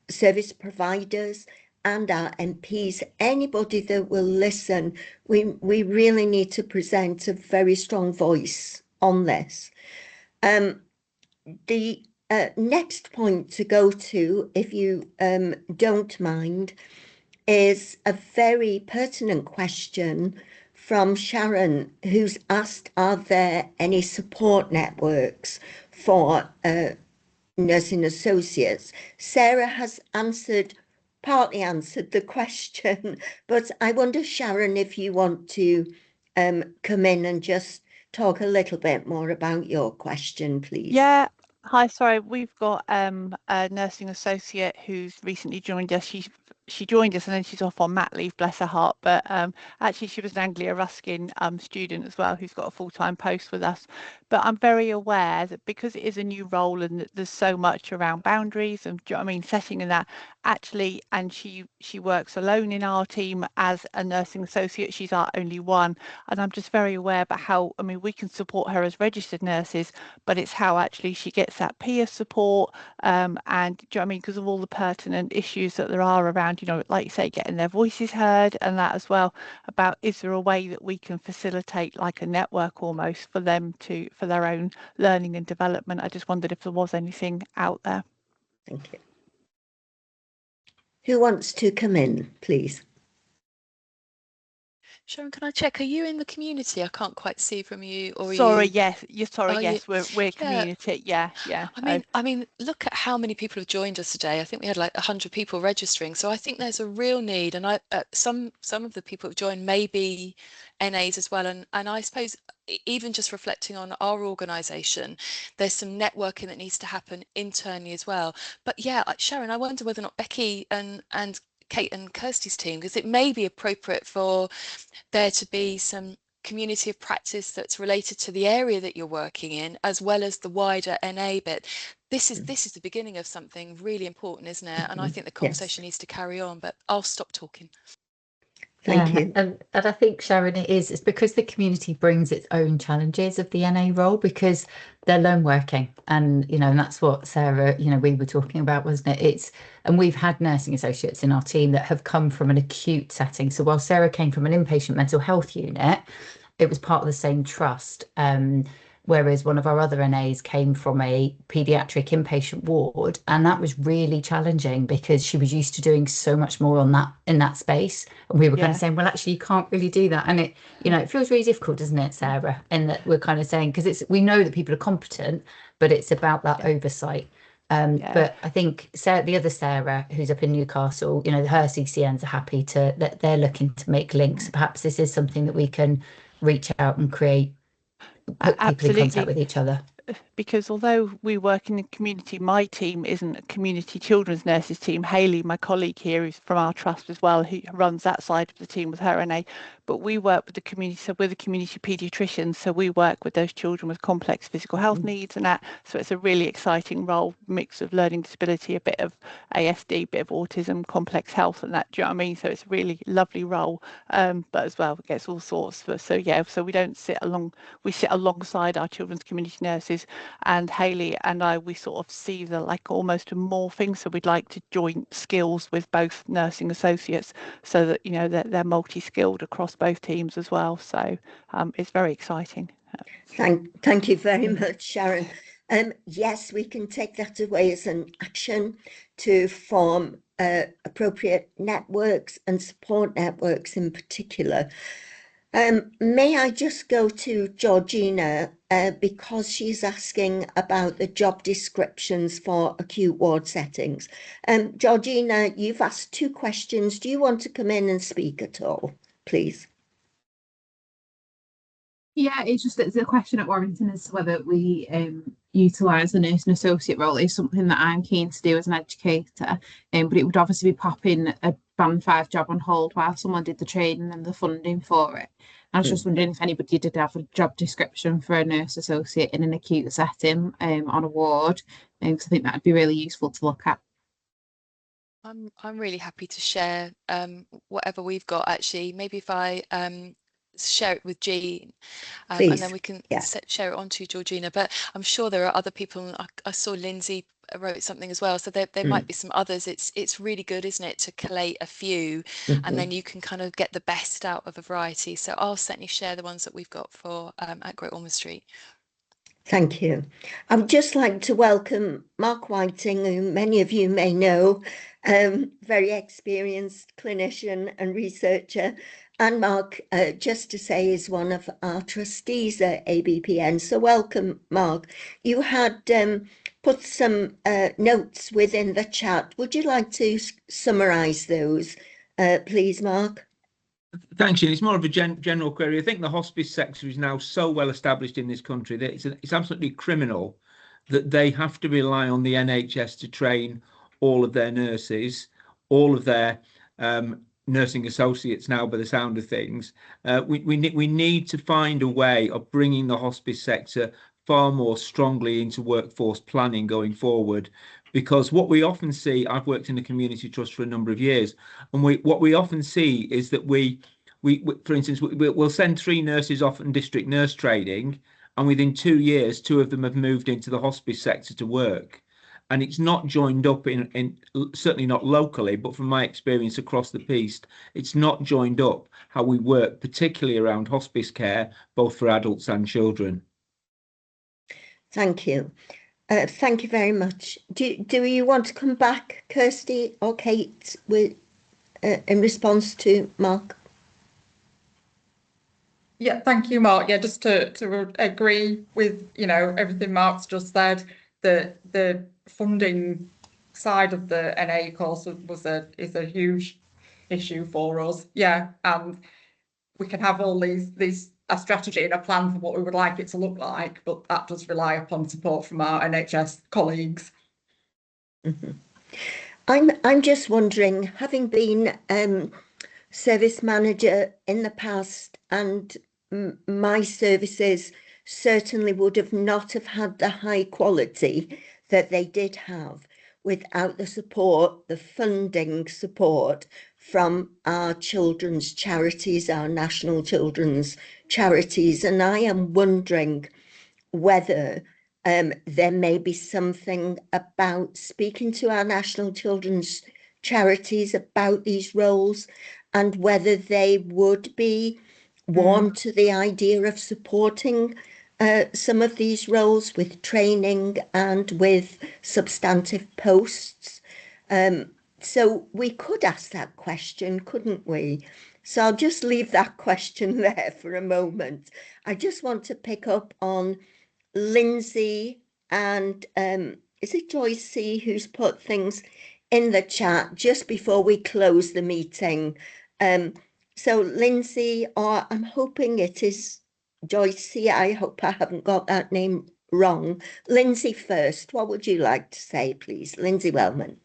service providers and our MPs, anybody that will listen. We really need to present a very strong voice on this. The next point to go to, if you don't mind, is a very pertinent question from Sharon, who's asked, are there any support networks for nursing associates? Sarah has partly answered the question, but I wonder, Sharon, if you want to come in and just talk a little bit more about your question, please. Yeah. Hi, sorry, we've got a nursing associate who's recently joined us. She joined us and then she's off on mat leave, bless her heart. But actually, she was an Anglia Ruskin student as well, who's got a full-time post with us. But I'm very aware that because it is a new role and that there's so much around boundaries and, do you know what I mean, setting and that, actually, and she works alone in our team as a nursing associate. She's our only one. And I'm just very aware about how, I mean, we can support her as registered nurses, but it's how actually she gets that peer support and, do you know what I mean, because of all the pertinent issues that there are around, you know, like you say, getting their voices heard and that as well, about is there a way that we can facilitate like a network almost for them for their own learning and development. I just wondered if there was anything out there. Thank you. Who wants to come in, please? Sharon, can I check? Are you in the community? I can't quite see from you. Or Sorry, you... yes, you're sorry, Are yes, you... we're community, yeah. I mean, look at how many people have joined us today. I think we had like 100 people registering. So I think there's a real need, and some of the people who've joined may be NAs as well. And I suppose even just reflecting on our organisation, there's some networking that needs to happen internally as well. But yeah, Sharon, I wonder whether or not Becky and Kate and Kirsty's team, because it may be appropriate for there to be some community of practice that's related to the area that you're working in, as well as the wider NA bit. This is the beginning of something really important, isn't it? And I think the conversation needs to carry on, but I'll stop talking. Thank you. And I think, Sharon, it's because the community brings its own challenges of the NA role, because they're lone working, and you know, and that's what Sarah, you know, we were talking about, wasn't it? And we've had nursing associates in our team that have come from an acute setting. So while Sarah came from an inpatient mental health unit, it was part of the same trust. Whereas one of our other NAs came from a paediatric inpatient ward, and that was really challenging because she was used to doing so much more in that space. And we were kind of saying, well, actually, you can't really do that. And it feels really difficult, doesn't it, Sarah? And that we're kind of saying, because we know that people are competent, but it's about that oversight. But I think the other Sarah, who's up in Newcastle, you know, her CCNs are happy that they're looking to make links. Perhaps this is something that we can reach out and put people in contact with each other. Because although we work in the community, my team isn't a community children's nurses team. Hayley, my colleague here, who's from our trust as well, who runs that side of the team with her NA, but we work with the community, so we're the community paediatricians, so we work with those children with complex physical health needs and that, so it's a really exciting role, mix of learning disability, a bit of ASD, a bit of autism, complex health and that, do you know what I mean? So it's a really lovely role, but as well, it gets all sorts. So we don't sit alongside our children's community nurses, and Hayley and I, we sort of see the like almost a morphing, so we'd like to join skills with both nursing associates so that, you know, they're multi-skilled across both teams as well. So it's very exciting. Thank you very much, Sharon. Yes, we can take that away as an action to form appropriate networks and support networks in particular. May I just go to Georgina because she's asking about the job descriptions for acute ward settings. Georgina, you've asked 2 questions. Do you want to come in and speak at all, please? Yeah, it's just it's a question at Warrington as to whether we utilise the nursing associate role is something that I'm keen to do as an educator, but it would obviously be popping a band 5 job on hold while someone did the training and the funding for it. I was just wondering if anybody did have a job description for a nurse associate in an acute setting on a ward, because I think that'd be really useful to look at. I'm really happy to share whatever we've got, actually. Maybe if I share it with Jean, and then we can share it on to Georgina. But I'm sure there are other people. I saw Lindsay wrote something as well, so there might be some others. It's really good, isn't it, to collate a few, and then you can kind of get the best out of a variety. So I'll certainly share the ones that we've got for at Great Ormond Street. Thank you. I would just like to welcome Mark Whiting, who many of you may know, very experienced clinician and researcher. And Mark, just to say, is one of our trustees at ABPN. So welcome, Mark. You had put some notes within the chat. Would you like to summarise those, please, Mark? Thanks, Jean. It's more of a general query. I think the hospice sector is now so well established in this country that it's absolutely criminal that they have to rely on the NHS to train all of their nurses, all of their nursing associates now, by the sound of things. We need to find a way of bringing the hospice sector far more strongly into workforce planning going forward. Because what we often see, I've worked in a community trust for a number of years, and what we often see is that we for instance, we'll send 3 nurses off in district nurse training, and within 2 years, 2 of them have moved into the hospice sector to work. And it's not joined up in certainly not locally, but from my experience across the piece, it's not joined up how we work, particularly around hospice care, both for adults and children. Thank you. Thank you very much. Do you want to come back, Kirsty or Kate, with in response to Mark? Yeah, thank you, Mark. Yeah, just to agree with everything Mark's just said. The funding side of the NA course is a huge issue for us. Yeah, and we can have all these a strategy and a plan for what we would like it to look like, but that does rely upon support from our NHS colleagues. I'm just wondering, having been service manager in the past, and my services certainly would have not have had the high quality that they did have without the support, the funding support from our children's charities, our national children's charities. And I am wondering whether there may be something about speaking to our national children's charities about these roles, and whether they would be warm to the idea of supporting some of these roles with training and with substantive posts. So we could ask that question, couldn't we? So I'll just leave that question there for a moment. I just want to pick up on Lindsay and is it Joyce C who's put things in the chat just before we close the meeting. So Lindsay, or I'm hoping it is Joyce C. I hope I haven't got that name wrong. Lindsay first, what would you like to say, please? Lindsay Wellman.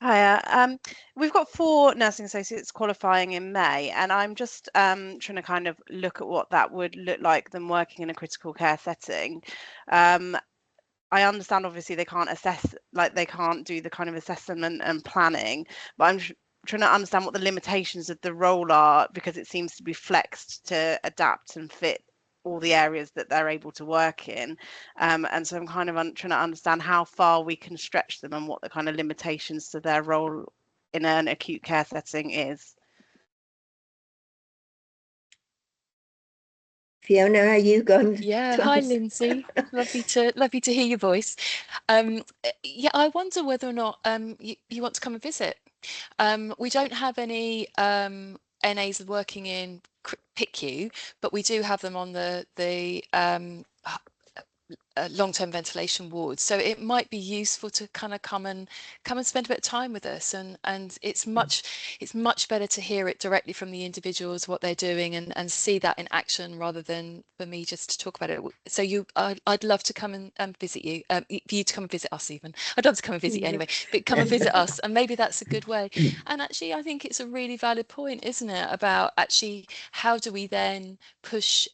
Hiya. We've got 4 nursing associates qualifying in May, and I'm just trying to kind of look at what that would look like them working in a critical care setting. I understand obviously they can't assess, like they can't do the kind of assessment and planning, but I'm trying to understand what the limitations of the role are, because it seems to be flexed to adapt and fit all the areas that they're able to work in. And so I'm kind of trying to understand how far we can stretch them and what the kind of limitations to their role in an acute care setting is. Fiona, are you going Yeah, to hi answer? Lindsay. Lovely to hear your voice. Yeah, I wonder whether or not you want to come and visit. We don't have any NAs working in PICU, but we do have them on the long-term ventilation wards, so it might be useful to kind of come and spend a bit of time with us, and it's much better to hear it directly from the individuals, what they're doing, and see that in action rather than for me just to talk about it. So I'd love to come and visit you, for you to come and visit us. Even I'd love to come and visit you anyway, but come and visit us, and maybe that's a good way. And actually I think it's a really valid point, isn't it, about actually how do we then push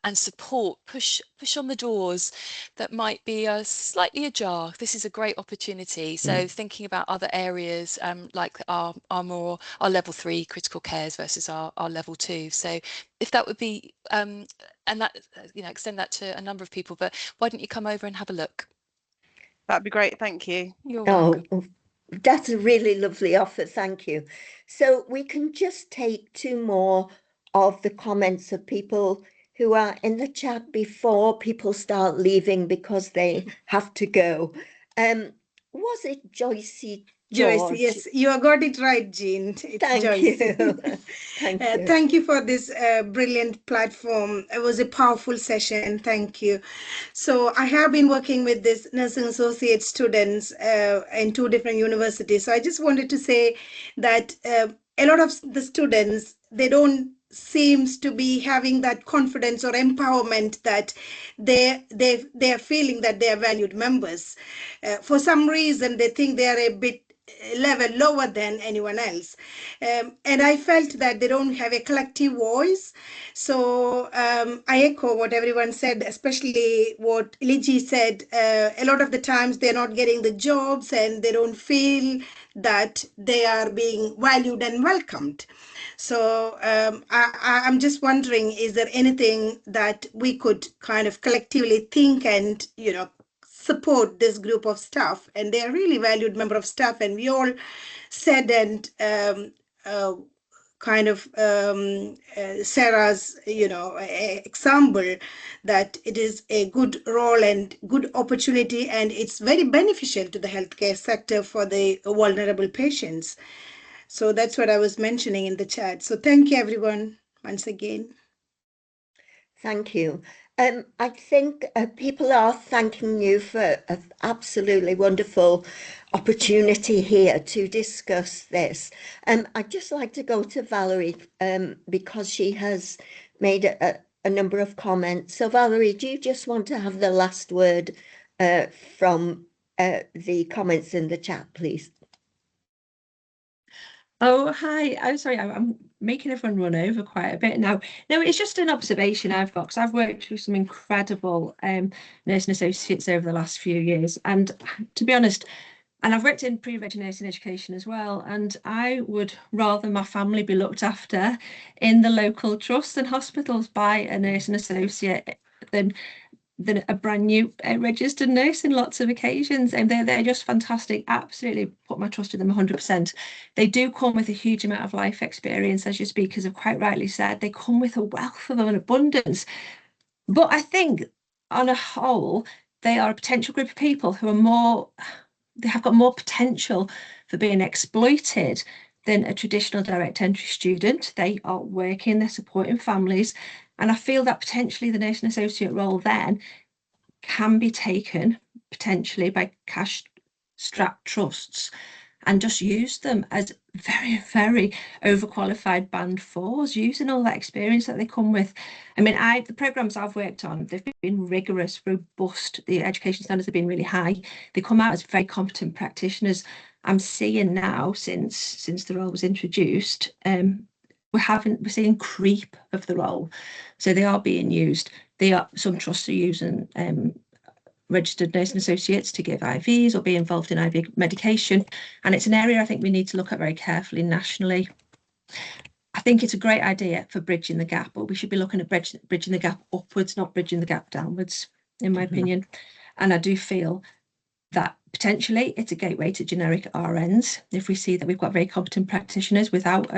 and support, push on the doors that might be slightly ajar. This is a great opportunity. So thinking about other areas like our level 3 critical cares versus our level 2. So if that would be and that, you know, extend that to a number of people, but why don't you come over and have a look? That'd be great, thank you. You're welcome. Oh, that's a really lovely offer, thank you. So we can just take 2 more of the comments of people who are in the chat before people start leaving because they have to go. Was it Joycey Joyce, George? yes, you have got it right, Jean. It's Thank Joyce. you. Thank you. Thank you for this brilliant platform. It was a powerful session. Thank you. So I have been working with this nursing associate students in 2 different universities. So I just wanted to say that a lot of the students, they don't seems to be having that confidence or empowerment that they're feeling that they are valued members. For some reason, they think they are a bit level lower than anyone else. And I felt that they don't have a collective voice. So I echo what everyone said, especially what Liji said. A lot of the times they're not getting the jobs and they don't feel that they are being valued and welcomed. So I'm just wondering, is there anything that we could kind of collectively think and, you know, support this group of staff? And they are really valued member of staff, and we all said and Sarah's, you know, example that it is a good role and good opportunity, and it's very beneficial to the healthcare sector for the vulnerable patients. So that's what I was mentioning in the chat. So thank you, everyone, once again. Thank you. I think people are thanking you for an absolutely wonderful opportunity here to discuss this. I'd just like to go to Valerie because she has made a number of comments. So Valerie, do you just want to have the last word from the comments in the chat, please? Oh, hi. I'm sorry, I'm making everyone run over quite a bit now. No, it's just an observation I've got, because I've worked with some incredible nursing associates over the last few years. And to be honest, and I've worked in pre-reg nursing education as well, and I would rather my family be looked after in the local trusts and hospitals by a nursing associate than a brand new registered nurse in lots of occasions, and they're just fantastic. Absolutely put my trust in them 100%. They do come with a huge amount of life experience, as your speakers have quite rightly said. They come with a wealth of an abundance. But I think on a whole, they are a potential group of people who are they have got more potential for being exploited than a traditional direct entry student. They are working, they're supporting families. And I feel that potentially the nursing associate role then can be taken potentially by cash-strapped trusts and just use them as very, very overqualified band 4s, using all that experience that they come with. I mean, the programmes I've worked on, they've been rigorous, robust. The education standards have been really high. They come out as very competent practitioners. I'm seeing now, since the role was introduced, we're seeing creep of the role. So they are being used. Some trusts are using registered nursing associates to give IVs or be involved in IV medication. And it's an area I think we need to look at very carefully nationally. I think it's a great idea for bridging the gap, but we should be looking at bridging the gap upwards, not bridging the gap downwards, in my opinion. And I do feel that Potentially, it's a gateway to generic RNs. If we see that we've got very competent practitioners without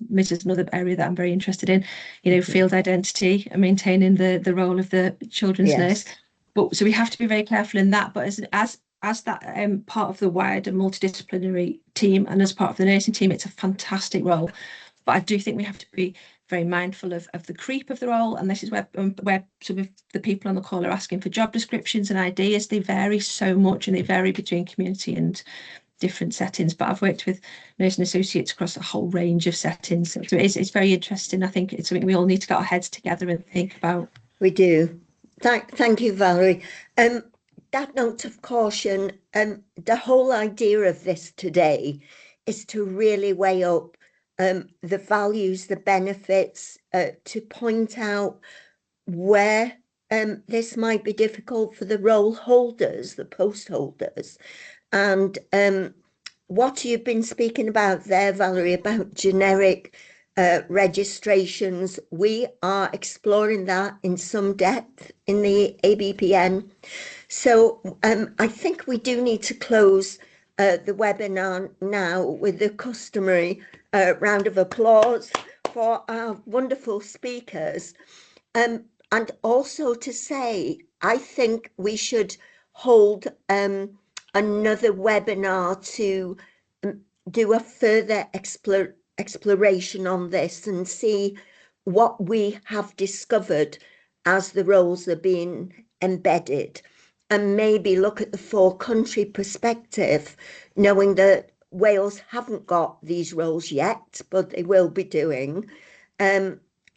this is another area that I'm very interested in, you know, field identity and maintaining the role of the children's nurse. But so we have to be very careful in that. But as that part of the wider multidisciplinary team and as part of the nursing team, it's a fantastic role. But I do think we have to be very mindful of the creep of the role, and this is where some of the people on the call are asking for job descriptions and ideas. They vary so much, and they vary between community and different settings. But I've worked with nursing associates across a whole range of settings, so it's very interesting. I think it's something we all need to get our heads together and think about. We do. Thank you, Valerie. That note of caution, the whole idea of this today is to really weigh up the values, the benefits, to point out where this might be difficult for the role holders, the post holders. And what you've been speaking about there, Valerie, about generic registrations, we are exploring that in some depth in the ABPN. So I think we do need to close the webinar now with the customary round of applause for our wonderful speakers. And also to say, I think we should hold another webinar to do a further exploration on this and see what we have discovered as the roles are being embedded, and maybe look at the 4-country perspective, knowing that Wales haven't got these roles yet, but they will be doing.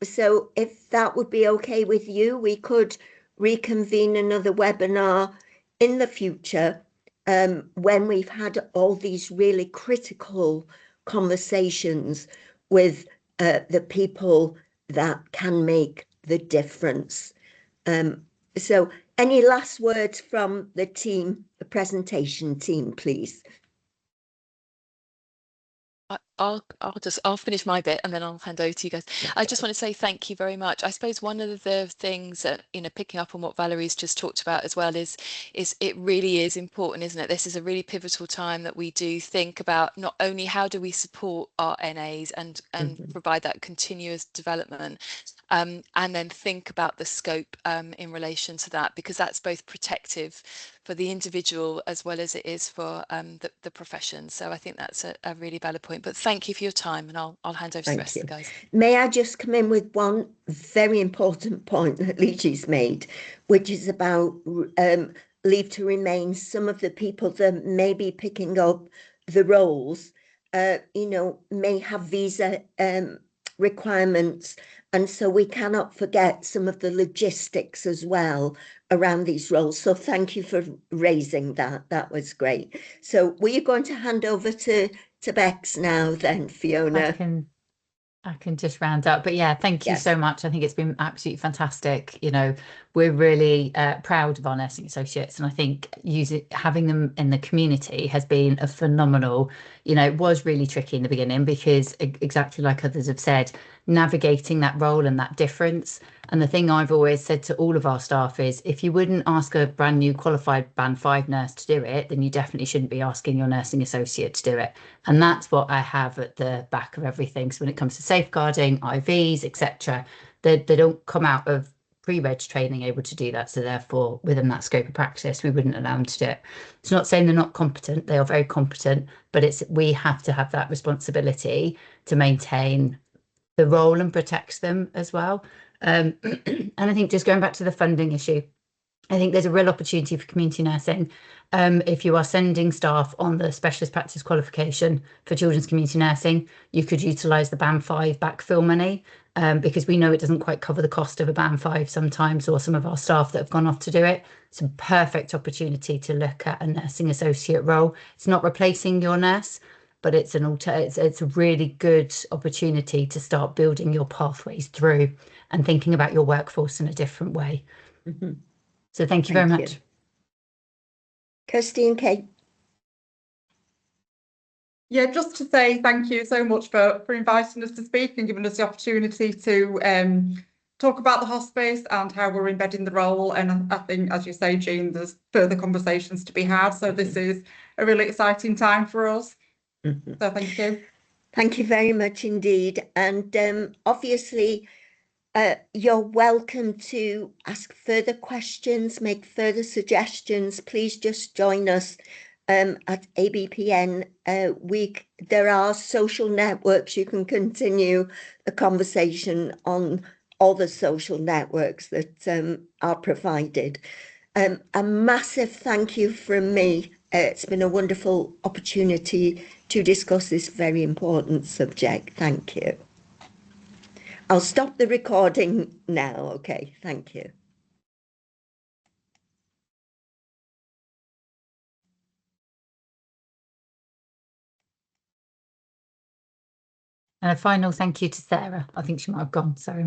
So if that would be okay with you, we could reconvene another webinar in the future when we've had all these really critical conversations with the people that can make the difference. So any last words from the team, the presentation team, please? I'll finish my bit and then I'll hand over to you guys. I just want to say thank you very much. I suppose one of the things that, you know, picking up on what Valerie's just talked about as well is it really is important, isn't it? This is a really pivotal time that we do think about not only how do we support our NAs and provide that continuous development, and then think about the scope in relation to that, because that's both protective for the individual as well as it is for the profession. So I think that's a really valid point. But thank you for your time, and I'll hand over to the rest of the guys. May I just come in with one very important point that Ligi's made, which is about leave to remain. Some of the people that may be picking up the roles, you know, may have visa requirements, and so we cannot forget some of the logistics as well around these roles. So thank you for raising that. That was great. So were you going to hand over to Bex now then, Fiona? I can just round up, but yeah, thank you so much. I think it's been absolutely fantastic. You know, we're really proud of our nursing associates, and I think having them in the community has been a phenomenal, you know, it was really tricky in the beginning because exactly like others have said, navigating that role and that difference. And the thing I've always said to all of our staff is, if you wouldn't ask a brand new qualified Band 5 nurse to do it, then you definitely shouldn't be asking your nursing associate to do it. And that's what I have at the back of everything. So when it comes to safeguarding, IVs, etc., they don't come out of pre-reg training able to do that. So therefore, within that scope of practice, we wouldn't allow them to do it. It's not saying they're not competent. They are very competent, but we have to have that responsibility to maintain the role and protect them as well. And I think just going back to the funding issue, I think there's a real opportunity for community nursing. If you are sending staff on the specialist practice qualification for children's community nursing, you could utilise the Band 5 backfill money, because we know it doesn't quite cover the cost of a Band 5 sometimes, or some of our staff that have gone off to do it. It's a perfect opportunity to look at a nursing associate role. It's not replacing your nurse, but it's it's a really good opportunity to start building your pathways through and thinking about your workforce in a different way. So thank you very much. Kirsty and Kate. Yeah, just to say thank you so much for inviting us to speak and giving us the opportunity to talk about the hospice and how we're embedding the role. And I think, as you say, Jean, there's further conversations to be had. So this is a really exciting time for us. So thank you. Thank you very much indeed. And obviously, you're welcome to ask further questions, make further suggestions. Please just join us at ABPN Week. There are social networks. You can continue the conversation on all the social networks that are provided. A massive thank you from me. It's been a wonderful opportunity to discuss this very important subject. Thank you. I'll stop the recording now. Okay, thank you. And a final thank you to Sarah. I think she might have gone. Sorry.